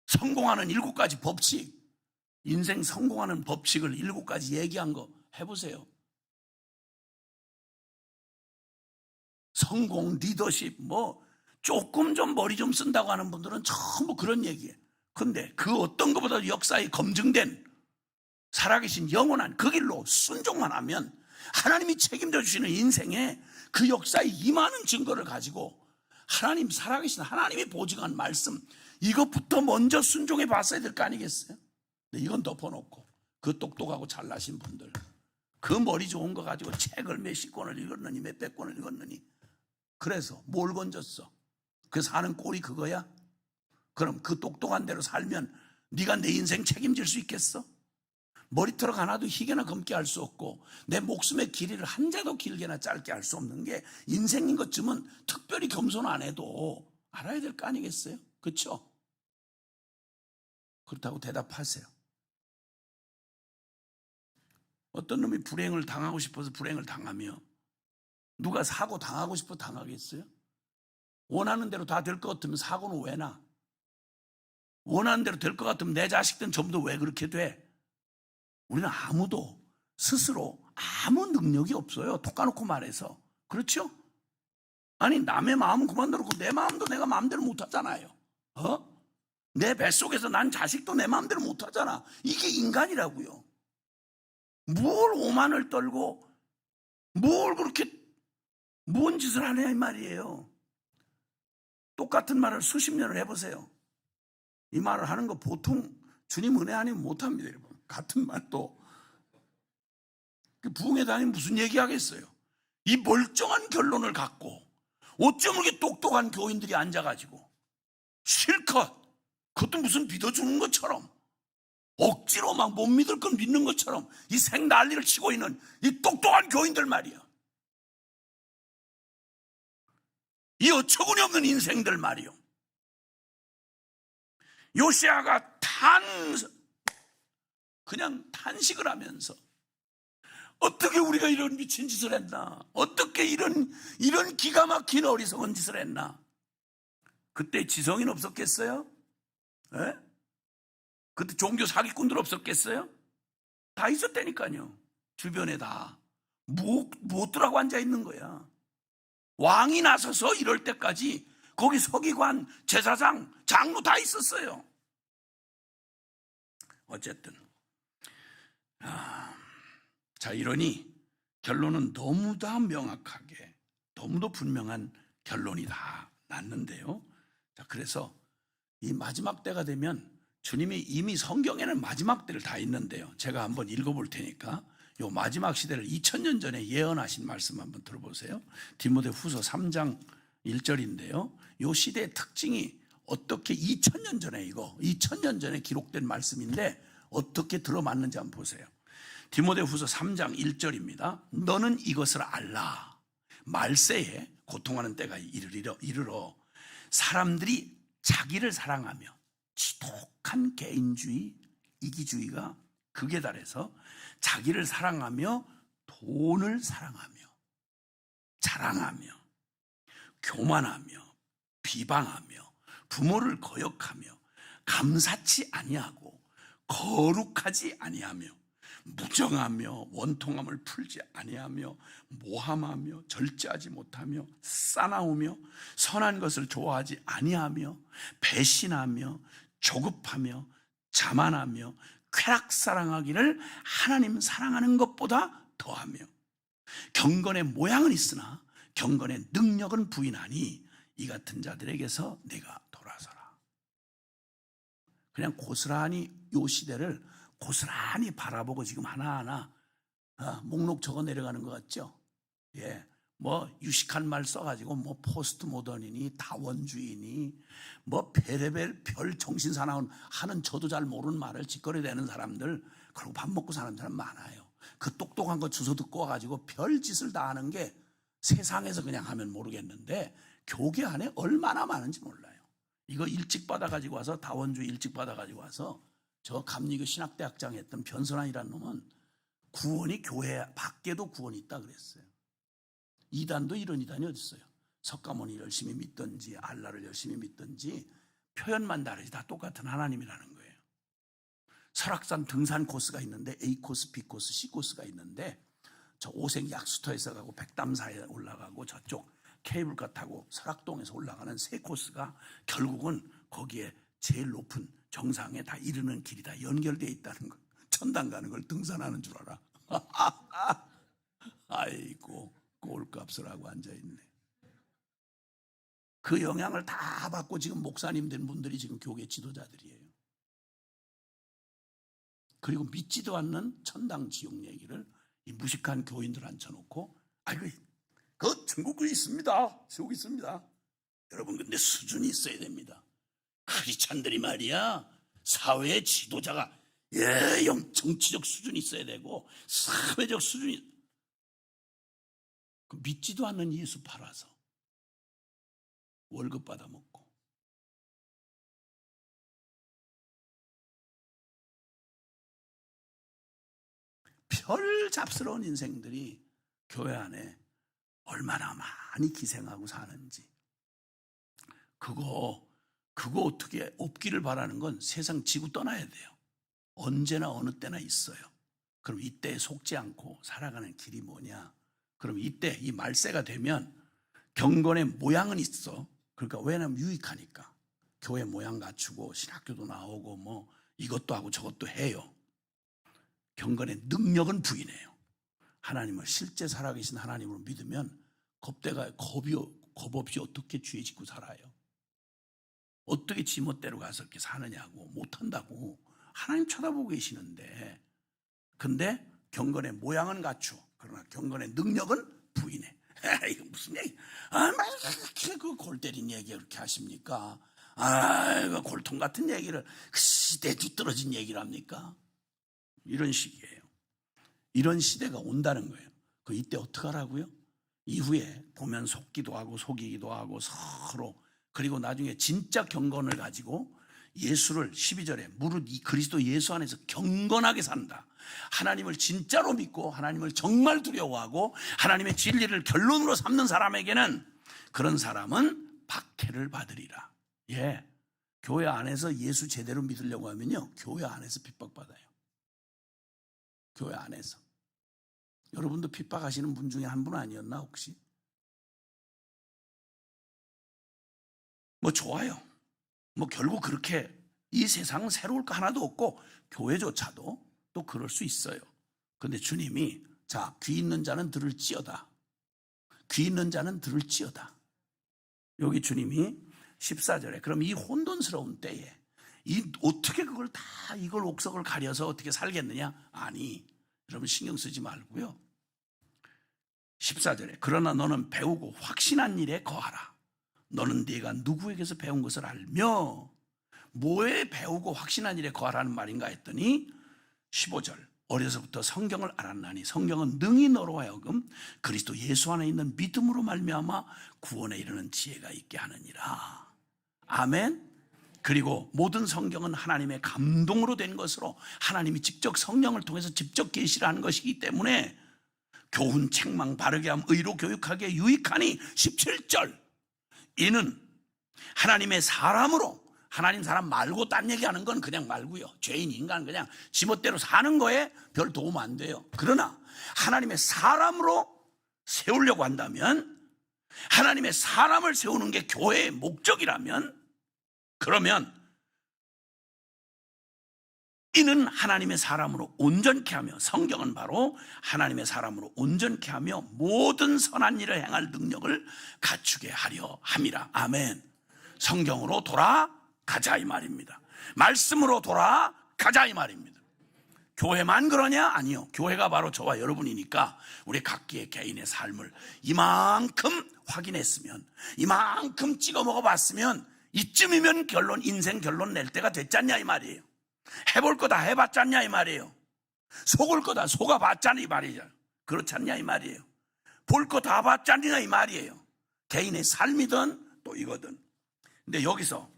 S1: 성공하는 7가지 법칙, 인생 성공하는 법칙을 7가지 얘기한 거 해보세요. 성공, 리더십, 뭐 조금 좀 머리 좀 쓴다고 하는 분들은 전부 그런 얘기예요. 근데 그 어떤 것보다도 역사에 검증된 살아계신 영원한 그 길로 순종만 하면 하나님이 책임져 주시는 인생에 그 역사에 임하는 증거를 가지고 하나님, 살아계신 하나님이 보증한 말씀, 이것부터 먼저 순종해 봤어야 될 거 아니겠어요? 근데 이건 덮어놓고 그 똑똑하고 잘나신 분들, 그 머리 좋은 거 가지고 책을 몇십 권을 읽었느니 몇백 권을 읽었느니, 그래서 뭘 건졌어? 그 사는 꼴이 그거야? 그럼 그 똑똑한 대로 살면 네가 내 인생 책임질 수 있겠어? 머리털 하나도 희게나 검게 할 수 없고 내 목숨의 길이를 한 자도 길게나 짧게 할 수 없는 게 인생인 것쯤은 특별히 겸손 안 해도 알아야 될 거 아니겠어요? 그렇죠? 그렇다고 대답하세요. 어떤 놈이 불행을 당하고 싶어서 불행을 당하며 누가 사고 당하고 싶어 당하겠어요? 원하는 대로 다 될 것 같으면 사고는 왜 나? 원하는 대로 될 것 같으면 내 자식들은 전부 다 왜 그렇게 돼? 우리는 아무도 스스로 아무 능력이 없어요. 톡 까놓고 말해서. 그렇죠? 아니, 남의 마음은 그만둬놓고 내 마음도 내가 마음대로 못하잖아요. 내 뱃속에서 난 자식도 내 마음대로 못하잖아. 이게 인간이라고요. 뭘 오만을 떨고 뭘 그렇게 뭔 짓을 하냐 이 말이에요. 똑같은 말을 수십 년을 해보세요. 이 말을 하는 거 보통 주님 은혜 아니면 못합니다, 여러분. 같은 말도 부흥회 다니면 무슨 얘기하겠어요? 이 멀쩡한 결론을 갖고 어쩜 이렇게 똑똑한 교인들이 앉아가지고 실컷, 그것도 무슨 믿어주는 것처럼 억지로 막 못 믿을 건 믿는 것처럼 이 생 난리를 치고 있는 이 똑똑한 교인들 말이야. 이 어처구니 없는 인생들 말이요. 요시아가 그냥 탄식을 하면서 어떻게 우리가 이런 미친 짓을 했나? 어떻게 이런 기가 막힌 어리석은 짓을 했나? 그때 지성인 없었겠어요? 에? 그때 종교 사기꾼들 없었겠어요? 다 있었다니까요. 주변에 다. 무엇들하고 앉아있는 거야. 왕이 나서서 이럴 때까지 거기 서기관, 제사장, 장로 다 있었어요. 어쨌든 자, 이러니 결론은 너무 다 명확하게, 너무도 분명한 결론이 다 났는데요. 자, 그래서 이 마지막 때가 되면 주님이 이미 성경에는 마지막 때를 다 있는데요. 제가 한번 읽어볼 테니까 요 마지막 시대를 2000년 전에 예언하신 말씀 한번 들어보세요. 디모데후서 3장 1절인데요. 요 시대의 특징이 어떻게 2000년 전에 2000년 전에 기록된 말씀인데 어떻게 들어맞는지 한번 보세요. 디모데후서 3장 1절입니다. 너는 이것을 알라. 말세에 고통하는 때가 이르러 사람들이 자기를 사랑하며 지독한 개인주의, 이기주의가 극에 달해서 자기를 사랑하며 돈을 사랑하며 자랑하며 교만하며 비방하며 부모를 거역하며 감사치 아니하고 거룩하지 아니하며 무정하며 원통함을 풀지 아니하며 모함하며 절제하지 못하며 싸나우며 선한 것을 좋아하지 아니하며 배신하며 조급하며 자만하며 쾌락사랑하기를 하나님 사랑하는 것보다 더하며 경건의 모양은 있으나 경건의 능력은 부인하니 이 같은 자들에게서 내가 돌아서라. 그냥 고스란히 요 시대를 고스란히 바라보고 지금 하나하나 목록 적어 내려가는 것 같죠? 예, 뭐 유식한 말 써가지고 뭐 포스트 모던이니 다원주의니 뭐 별의별 별 정신사나운 하는 저도 잘 모르는 말을 짓거려대는 사람들, 그리고 밥 먹고 사는 사람 많아요. 그 똑똑한 거 주워 듣고 와가지고 별 짓을 다 하는 게 세상에서 그냥 하면 모르겠는데 교계 안에 얼마나 많은지 몰라요. 이거 일찍 받아가지고 와서 다원주의 일찍 받아가지고 와서 저 감리교 신학대학장에 했던 변선환이라는 놈은 구원이 교회 밖에도 구원이 있다 그랬어요. 이단도 이런 이단이 어디 있어요? 석가모니 열심히 믿든지 알라를 열심히 믿든지 표현만 다르지 다 똑같은 하나님이라는 거예요. 설악산 등산 코스가 있는데 A 코스, B 코스, C 코스가 있는데 저 오색 약수터에서 가고 백담사에 올라가고 저쪽 케이블카 타고 설악동에서 올라가는 세 코스가 결국은 거기에 제일 높은 정상에 다 이르는 길이 다 연결되어 있다는 거. 천당 가는 걸 등산하는 줄 알아. 아이고 꼴값을 하고 앉아있네. 그 영향을 다 받고 지금 목사님 된 분들이 지금 교계 지도자들이에요. 그리고 믿지도 않는 천당 지옥 얘기를 이 무식한 교인들 앉혀놓고 아이고 그 천국이 있습니다. 지옥이 있습니다. 여러분 근데 수준이 있어야 됩니다. 크리스찬들이 말이야 사회의 지도자가 정치적 수준이 있어야 되고 사회적 수준이 믿지도 않는 예수 팔아서 월급 받아먹고 별 잡스러운 인생들이 교회 안에 얼마나 많이 기생하고 사는지 그거 어떻게 없기를 바라는 건 세상 지구 떠나야 돼요. 언제나 어느 때나 있어요. 그럼 이때에 속지 않고 살아가는 길이 뭐냐? 그럼 이때 이 말세가 되면 경건의 모양은 있어. 그러니까 왜냐면 유익하니까. 교회 모양 갖추고 신학교도 나오고 뭐 이것도 하고 저것도 해요. 경건의 능력은 부인해요. 하나님을 실제 살아계신 하나님으로 믿으면 겁 없이 어떻게 죄 짓고 살아요? 어떻게 지멋대로 가서 이렇게 사느냐고 못한다고 하나님 쳐다보고 계시는데 근데 경건의 모양은 갖추어 그러나 경건의 능력은 부인해. 이거 무슨 얘기? 그 골 때린 얘기 그렇게 하십니까? 이거 골통 같은 얘기를 그 시대에 뒤떨어진 얘기를 합니까? 이런 식이에요. 이런 시대가 온다는 거예요. 이때 어떡하라고요? 이후에 보면 속기도 하고 속이기도 하고 서로 그리고 나중에 진짜 경건을 가지고 예수를 12절에 무릇 이 그리스도 예수 안에서 경건하게 산다. 하나님을 진짜로 믿고 하나님을 정말 두려워하고 하나님의 진리를 결론으로 삼는 사람에게는 그런 사람은 박해를 받으리라. 예, 교회 안에서 예수 제대로 믿으려고 하면요 교회 안에서 핍박받아요. 교회 안에서. 여러분도 핍박하시는 분 중에 한 분 아니었나 혹시? 뭐 좋아요. 뭐 결국 그렇게 이 세상은 새로울 거 하나도 없고 교회조차도 또 그럴 수 있어요. 근데 주님이 자, 귀 있는 자는 들을지어다. 귀 있는 자는 들을지어다. 여기 주님이 14절에 그럼 이 혼돈스러운 때에 어떻게 그걸 다 이걸 옥석을 가려서 어떻게 살겠느냐? 아니, 여러분 신경 쓰지 말고요. 14절에 그러나 너는 배우고 확신한 일에 거하라. 너는 네가 누구에게서 배운 것을 알며. 뭐에 배우고 확신한 일에 거하라는 말인가 했더니 15절 어려서부터 성경을 알았나니 성경은 능히 너로 하여금 그리스도 예수 안에 있는 믿음으로 말미암아 구원에 이르는 지혜가 있게 하느니라. 아멘. 그리고 모든 성경은 하나님의 감동으로 된 것으로 하나님이 직접 성령을 통해서 직접 계시를 하는 것이기 때문에 교훈, 책망, 바르게 함, 의로 교육하기에 유익하니 17절 이는 하나님의 사람으로, 하나님 사람 말고 딴 얘기하는 건 그냥 말고요. 죄인 인간 그냥 지멋대로 사는 거에 별 도움 안 돼요. 그러나 하나님의 사람으로 세우려고 한다면, 하나님의 사람을 세우는 게 교회의 목적이라면, 그러면 이는 하나님의 사람으로 온전케 하며, 성경은 바로 하나님의 사람으로 온전케 하며 모든 선한 일을 행할 능력을 갖추게 하려 함이라. 아멘. 성경으로 돌아가자 이 말입니다. 말씀으로 돌아가자 이 말입니다. 교회만 그러냐? 아니요. 교회가 바로 저와 여러분이니까 우리 각기의 개인의 삶을 이만큼 확인했으면, 이만큼 찍어 먹어봤으면 이쯤이면 결론, 인생 결론 낼 때가 됐잖냐 이 말이에요. 해볼 거 다 해봤잖냐 이 말이에요. 속을 거 다 속아봤잖냐 이 말이죠. 그렇잖냐 이 말이에요. 볼 거 다 봤잖냐 이 말이에요. 개인의 삶이든 또 이거든. 근데 여기서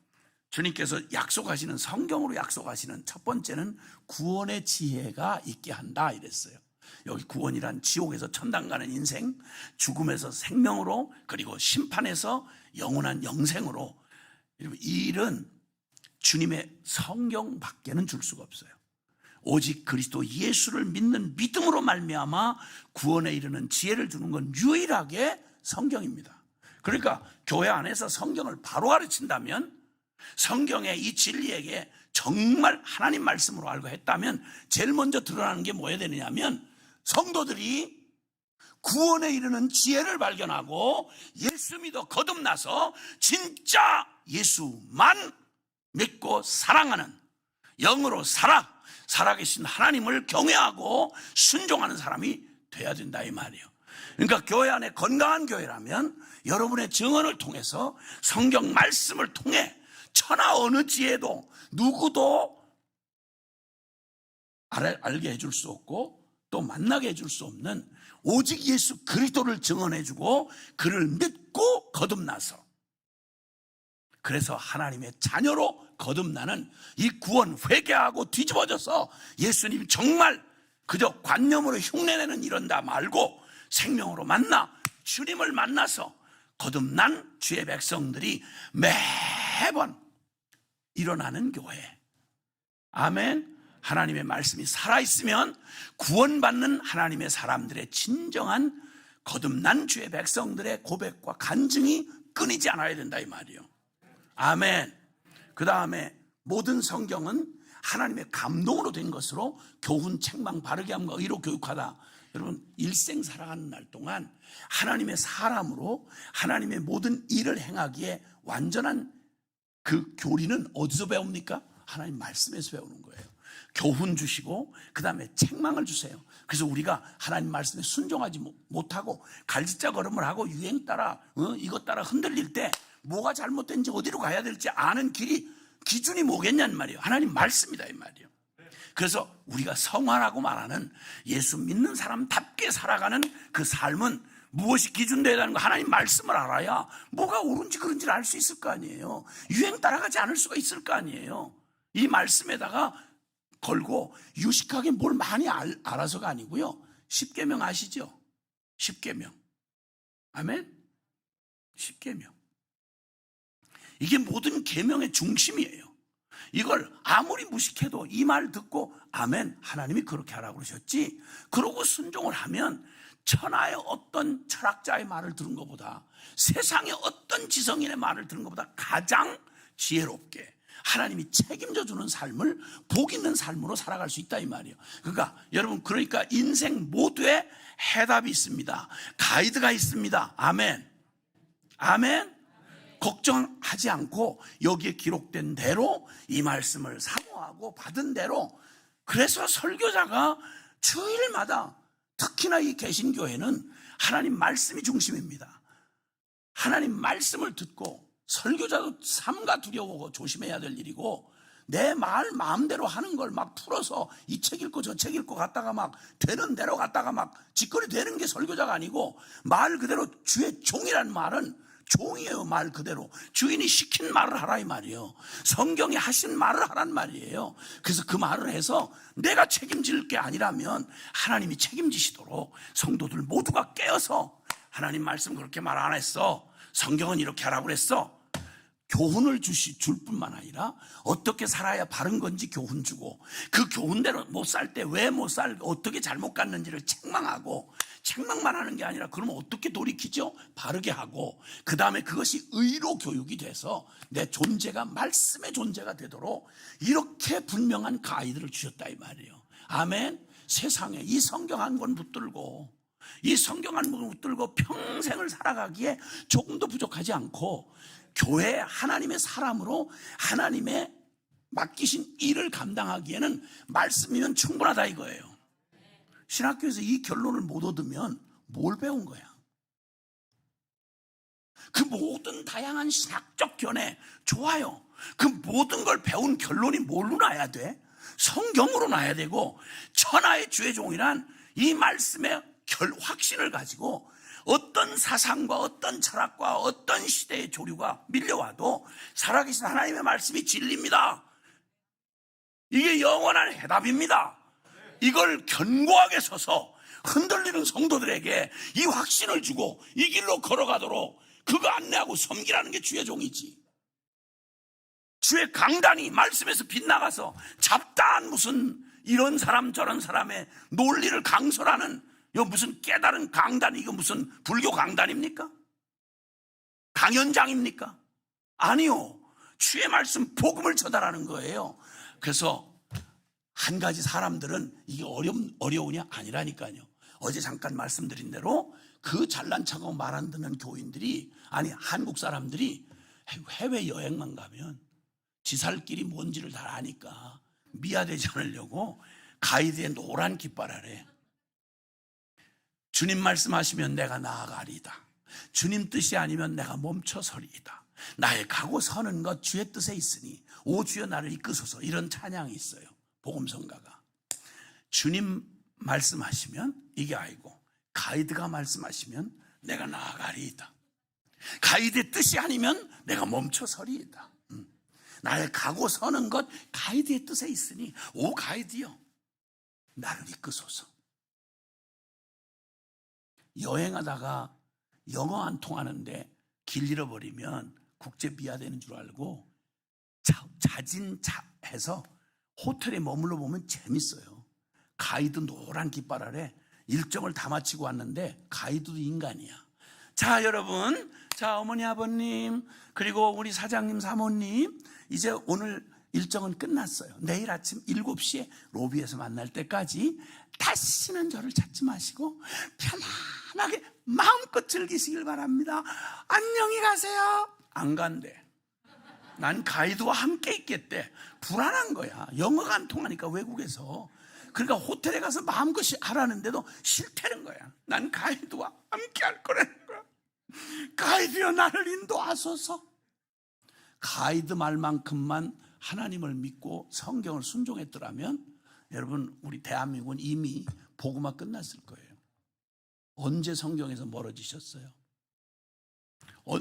S1: 주님께서 약속하시는, 성경으로 약속하시는 첫 번째는 구원의 지혜가 있게 한다 이랬어요. 여기 구원이란 지옥에서 천당 가는 인생, 죽음에서 생명으로, 그리고 심판에서 영원한 영생으로, 이 일은 주님의 성경밖에는 줄 수가 없어요. 오직 그리스도 예수를 믿는 믿음으로 말미암아 구원에 이르는 지혜를 주는 건 유일하게 성경입니다. 그러니까 교회 안에서 성경을 바로 가르친다면, 성경의 이 진리에게 정말 하나님 말씀으로 알고 했다면 제일 먼저 드러나는 게 뭐야 되느냐면, 성도들이 구원에 이르는 지혜를 발견하고 예수 믿어 거듭나서 진짜 예수만 믿고 사랑하는, 영으로 살아계신 하나님을 경외하고 순종하는 사람이 돼야 된다 이 말이에요. 그러니까 교회 안에 건강한 교회라면 여러분의 증언을 통해서, 성경 말씀을 통해 천하 어느 지혜도 누구도 알게 해줄 수 없고 또 만나게 해줄 수 없는 오직 예수 그리스도를 증언해주고 그를 믿고 거듭나서, 그래서 하나님의 자녀로 거듭나는 이 구원, 회개하고 뒤집어져서 예수님 정말 그저 관념으로 흉내내는 이런다 말고 생명으로 만나 주님을 만나서 거듭난 주의 백성들이 매번 일어나는 교회. 아멘. 하나님의 말씀이 살아있으면 구원받는 하나님의 사람들의 진정한 거듭난 주의 백성들의 고백과 간증이 끊이지 않아야 된다 이 말이에요. 아멘. 그 다음에 모든 성경은 하나님의 감동으로 된 것으로 교훈, 책망, 바르게 함과 의로 교육하다. 여러분 일생 살아가는 날 동안 하나님의 사람으로 하나님의 모든 일을 행하기에 완전한 그 교리는 어디서 배웁니까? 하나님 말씀에서 배우는 거예요. 교훈 주시고 그 다음에 책망을 주세요. 그래서 우리가 하나님 말씀에 순종하지 못하고 갈짓자 걸음을 하고 유행 따라 이것 따라 흔들릴 때 뭐가 잘못된지 어디로 가야 될지 아는 기준이 뭐겠냐는 말이에요. 하나님 말씀이다 이 말이에요. 그래서 우리가 성화라고 말하는 예수 믿는 사람답게 살아가는 그 삶은 무엇이 기준되어야 하는 거, 하나님 말씀을 알아야 뭐가 옳은지 그른지를 알 수 있을 거 아니에요. 유행 따라가지 않을 수가 있을 거 아니에요. 이 말씀에다가 걸고 유식하게 뭘 많이 알아서가 아니고요. 10계명 아시죠? 10계명. 아멘? 10계명. 이게 모든 계명의 중심이에요. 이걸 아무리 무식해도 이 말 듣고 아멘, 하나님이 그렇게 하라고 그러셨지, 그러고 순종을 하면 천하의 어떤 철학자의 말을 들은 것보다, 세상의 어떤 지성인의 말을 들은 것보다 가장 지혜롭게 하나님이 책임져 주는 삶을, 복 있는 삶으로 살아갈 수 있다 이 말이에요. 그러니까 여러분, 그러니까 인생 모두에 해답이 있습니다. 가이드가 있습니다. 아멘. 아멘. 걱정하지 않고 여기에 기록된 대로 이 말씀을 사모하고 받은 대로, 그래서 설교자가 주일마다, 특히나 이 개신교회는 하나님 말씀이 중심입니다. 하나님 말씀을 듣고, 설교자도 삼가 두려워하고 조심해야 될 일이고, 내 마음대로 하는 걸 막 풀어서 이 책 읽고 저 책 읽고 갔다가 막 되는 대로 갔다가 막 짓거리 되는 게 설교자가 아니고, 말 그대로 주의 종이라는 말은 종이에요. 말 그대로 주인이 시킨 말을 하라 이 말이에요. 성경이 하신 말을 하란 말이에요. 그래서 그 말을 해서 내가 책임질 게 아니라면 하나님이 책임지시도록 성도들 모두가 깨어서, 하나님 말씀 그렇게 말 안 했어, 성경은 이렇게 하라고 그랬어, 교훈을 줄 뿐만 아니라 어떻게 살아야 바른 건지 교훈 주고, 그 교훈대로 못 살 때 왜 못 살고 어떻게 잘못 갔는지를 책망하고, 책망만 하는 게 아니라 그러면 어떻게 돌이키죠? 바르게 하고, 그 다음에 그것이 의로 교육이 돼서 내 존재가 말씀의 존재가 되도록 이렇게 분명한 가이드를 주셨다 이 말이에요. 아멘. 세상에 이 성경 한 권 붙들고, 이 성경 한 권 붙들고 평생을 살아가기에 조금도 부족하지 않고, 교회 하나님의 사람으로 하나님의 맡기신 일을 감당하기에는 말씀이면 충분하다 이거예요. 신학교에서 이 결론을 못 얻으면 뭘 배운 거야? 그 모든 다양한 신학적 견해 좋아요. 그 모든 걸 배운 결론이 뭘로 나야 돼? 성경으로 나야 되고, 천하의 주의 종이란 이 말씀의 확신을 가지고 어떤 사상과 어떤 철학과 어떤 시대의 조류가 밀려와도 살아계신 하나님의 말씀이 진리입니다. 이게 영원한 해답입니다. 이걸 견고하게 서서 흔들리는 성도들에게 이 확신을 주고 이 길로 걸어가도록 그거 안내하고 섬기라는 게 주의 종이지. 주의 강단이 말씀에서 빗나가서 잡다한 무슨 이런 사람 저런 사람의 논리를 강설하는, 이거 무슨 깨달은 강단, 이거 무슨 불교 강단입니까? 강연장입니까? 아니요. 주의 말씀 복음을 전달하는 거예요. 그래서 한 가지 사람들은 이게 어려우냐? 아니라니까요. 어제 잠깐 말씀드린 대로 그 잘난 척하고 말 안 듣는 교인들이, 아니 한국 사람들이 해외 여행만 가면 지살길이 뭔지를 다 아니까 미화되지 않으려고 가이드에 노란 깃발 아래 주님 말씀하시면 내가 나아가리이다, 주님 뜻이 아니면 내가 멈춰서리이다, 나의 가고 서는 것 주의 뜻에 있으니 오 주여 나를 이끄소서, 이런 찬양이 있어요. 복음성가가. 주님 말씀하시면 이게 아니고 가이드가 말씀하시면 내가 나아가리이다, 가이드의 뜻이 아니면 내가 멈춰서리이다, 나의 가고 서는 것 가이드의 뜻에 있으니 오 가이드여 나를 이끄소서. 여행하다가 영어 안 통하는데 길 잃어버리면 국제 비하되는 줄 알고 자진해서 호텔에 머물러 보면 재밌어요. 가이드 노란 깃발 아래 일정을 다 마치고 왔는데 가이드도 인간이야. 자 여러분, 자 어머니 아버님 그리고 우리 사장님 사모님, 이제 오늘 일정은 끝났어요. 내일 아침 7시에 로비에서 만날 때까지 다시는 저를 찾지 마시고 편안하게 마음껏 즐기시길 바랍니다. 안녕히 가세요. 안 간대. 난 가이드와 함께 있겠대. 불안한 거야. 영어가 안 통하니까 외국에서. 그러니까 호텔에 가서 마음껏 하라는데도 싫다는 거야. 난 가이드와 함께 할 거라는 거야. 가이드여 나를 인도하소서. 가이드 말만큼만 하나님을 믿고 성경을 순종했더라면 여러분 우리 대한민국은 이미 복음화 끝났을 거예요. 언제 성경에서 멀어지셨어요?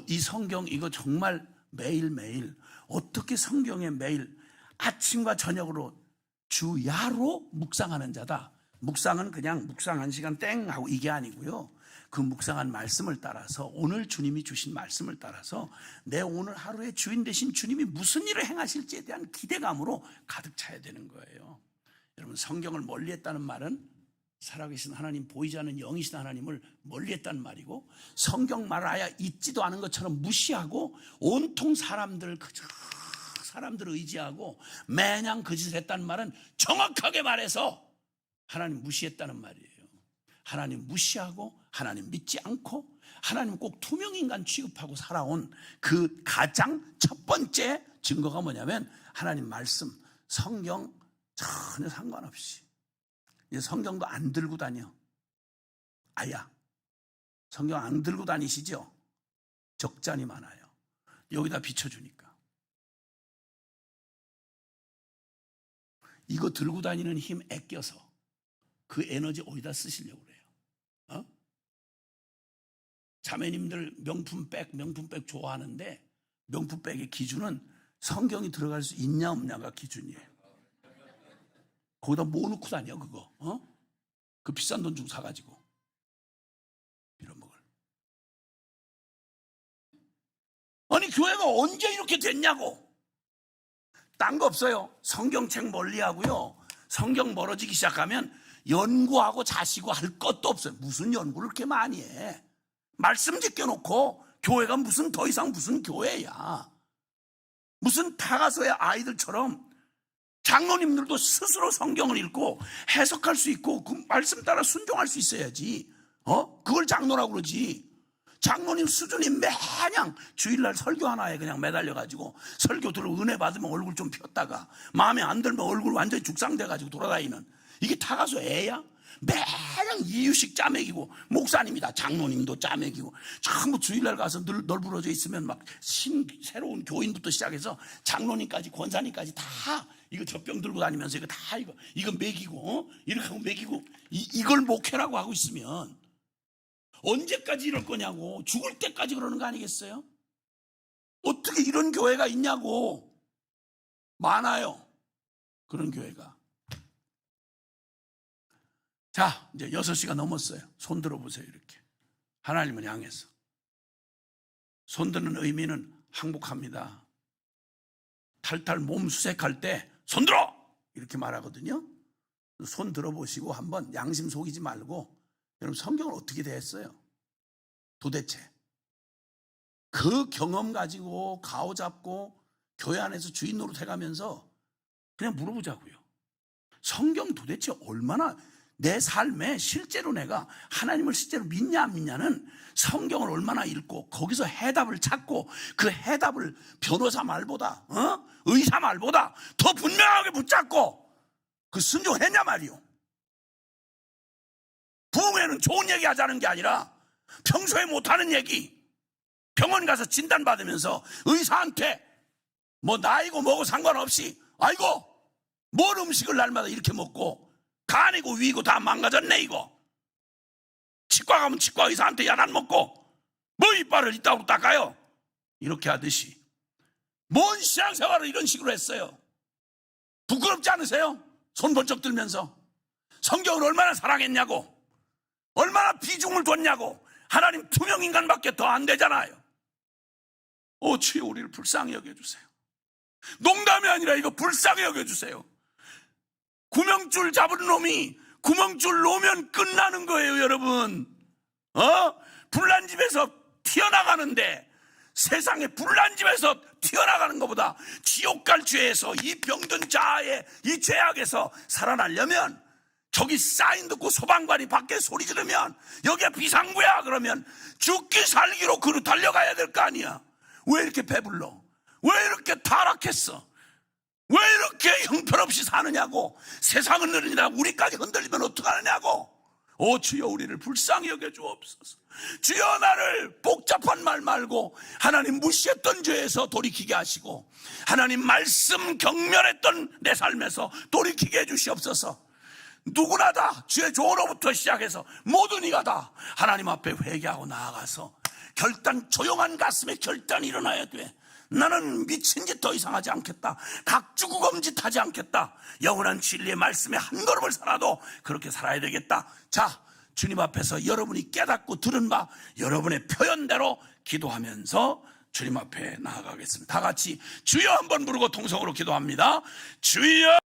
S1: 이 성경 이거 정말 매일매일 어떻게 성경에 매일 아침과 저녁으로 주야로 묵상하는 자다. 묵상은 그냥 묵상 한 시간 땡 하고 이게 아니고요. 그 묵상한 말씀을 따라서 오늘 주님이 주신 말씀을 따라서 내 오늘 하루의 주인 되신 주님이 무슨 일을 행하실지에 대한 기대감으로 가득 차야 되는 거예요. 여러분 성경을 멀리했다는 말은 살아계신 하나님, 보이지 않는 영이신 하나님을 멀리했다는 말이고, 성경 말을 아예 읽지도 않은 것처럼 무시하고 온통 사람들을 의지하고 매냥 그 짓을 했다는 말은 정확하게 말해서 하나님 무시했다는 말이에요. 하나님 무시하고 하나님 믿지 않고 하나님 꼭 투명인간 취급하고 살아온 그 가장 첫 번째 증거가 뭐냐면 하나님 말씀, 성경 전혀 상관없이 이제 성경도 안 들고 다녀. 아야, 성경 안 들고 다니시죠? 적잖이 많아요. 여기다 비춰주니까. 이거 들고 다니는 힘 아껴서 그 에너지 어디다 쓰시려고 그래요? 어? 자매님들 명품백 좋아하는데 명품백의 기준은 성경이 들어갈 수 있냐 없냐가 기준이에요. 거기다 뭐 넣고 다녀 그거? 어? 그 비싼 돈 주고 사가지고 빌어먹을. 아니 교회가 언제 이렇게 됐냐고. 딴 거 없어요. 성경책 멀리하고요. 성경 멀어지기 시작하면 연구하고 자시고 할 것도 없어요. 무슨 연구를 그렇게 많이 해. 말씀 지켜놓고 교회가 무슨 더 이상 무슨 교회야. 무슨 다가서의 아이들처럼 장로님들도 스스로 성경을 읽고 해석할 수 있고 그 말씀 따라 순종할 수 있어야지. 그걸 장로라고 그러지. 장로님 수준이 매냥 주일날 설교 하나에 그냥 매달려가지고 설교 들어 은혜 받으면 얼굴 좀 폈다가 마음에 안 들면 얼굴 완전히 죽상돼가지고 돌아다니는 이게 다가서 애야? 매냥 이유식 짜먹이고 목사님이다 장로님도 짜먹이고 전부 주일날 가서 늘 널브러져 있으면 막 새로운 교인부터 시작해서 장로님까지 권사님까지 다 이거 젖병 들고 다니면서 이거 다 이거 먹이고 이렇게 하고 먹이고 이걸 목회라고 하고 있으면 언제까지 이럴 거냐고. 죽을 때까지 그러는 거 아니겠어요? 어떻게 이런 교회가 있냐고. 많아요, 그런 교회가. 자, 이제 6시가 넘었어요. 손 들어보세요. 이렇게 하나님을 향해서 손 드는 의미는 항복합니다. 탈탈 몸 수색할 때 손 들어! 이렇게 말하거든요. 손 들어보시고 한번 양심 속이지 말고, 여러분 성경은 어떻게 되었어요? 도대체 그 경험 가지고 가오 잡고 교회 안에서 주인 노릇 해가면서 그냥 물어보자고요. 성경 도대체 얼마나 내 삶에 실제로 내가 하나님을 실제로 믿냐 안 믿냐는 성경을 얼마나 읽고 거기서 해답을 찾고 그 해답을 변호사 말보다 의사 말보다 더 분명하게 붙잡고 그 순종했냐 말이요. 부흥회는 좋은 얘기 하자는 게 아니라 평소에 못하는 얘기, 병원 가서 진단받으면서 의사한테 뭐 나이고 뭐고 상관없이 아이고 뭔 음식을 날마다 이렇게 먹고 간이고 위고 다 망가졌네 이거. 치과 가면 치과 의사한테 야 난 먹고 뭐 이빨을 이따구로 닦아요 이렇게 하듯이 뭔 신앙생활을 이런 식으로 했어요. 부끄럽지 않으세요? 손 번쩍 들면서 성경을 얼마나 사랑했냐고, 얼마나 비중을 뒀냐고. 하나님 투명인간밖에 더 안 되잖아요. 주여 우리를 불쌍히 여겨주세요. 농담이 아니라 이거 불쌍히 여겨주세요. 구명줄 잡은 놈이 구멍줄 놓으면 끝나는 거예요, 여러분. 불난 집에서 튀어나가는데, 세상에 불난 집에서 튀어나가는 것보다 지옥 갈 죄에서, 이 병든 자아의 이 죄악에서 살아나려면, 저기 사인 듣고 소방관이 밖에 소리 지르면 여기가 비상구야 그러면 죽기 살기로 그로 달려가야 될 거 아니야. 왜 이렇게 배불러? 왜 이렇게 타락했어? 왜 이렇게 형편없이 사느냐고. 세상은 느리니라 우리까지 흔들리면 어떡하느냐고. 주여 우리를 불쌍히 여겨주옵소서. 주여 나를 복잡한 말 말고 하나님 무시했던 죄에서 돌이키게 하시고 하나님 말씀 경멸했던 내 삶에서 돌이키게 해주시옵소서. 누구나 다 주의 조언으로부터 시작해서 모든 이가 다 하나님 앞에 회개하고 나아가서 결단, 조용한 가슴에 결단이 일어나야 돼. 나는 미친 짓 더 이상 하지 않겠다. 각주구검짓 하지 않겠다. 영원한 진리의 말씀에 한 걸음을 살아도 그렇게 살아야 되겠다. 자, 주님 앞에서 여러분이 깨닫고 들은 바 여러분의 표현대로 기도하면서 주님 앞에 나아가겠습니다. 다 같이 주여 한번 부르고 통성으로 기도합니다. 주여.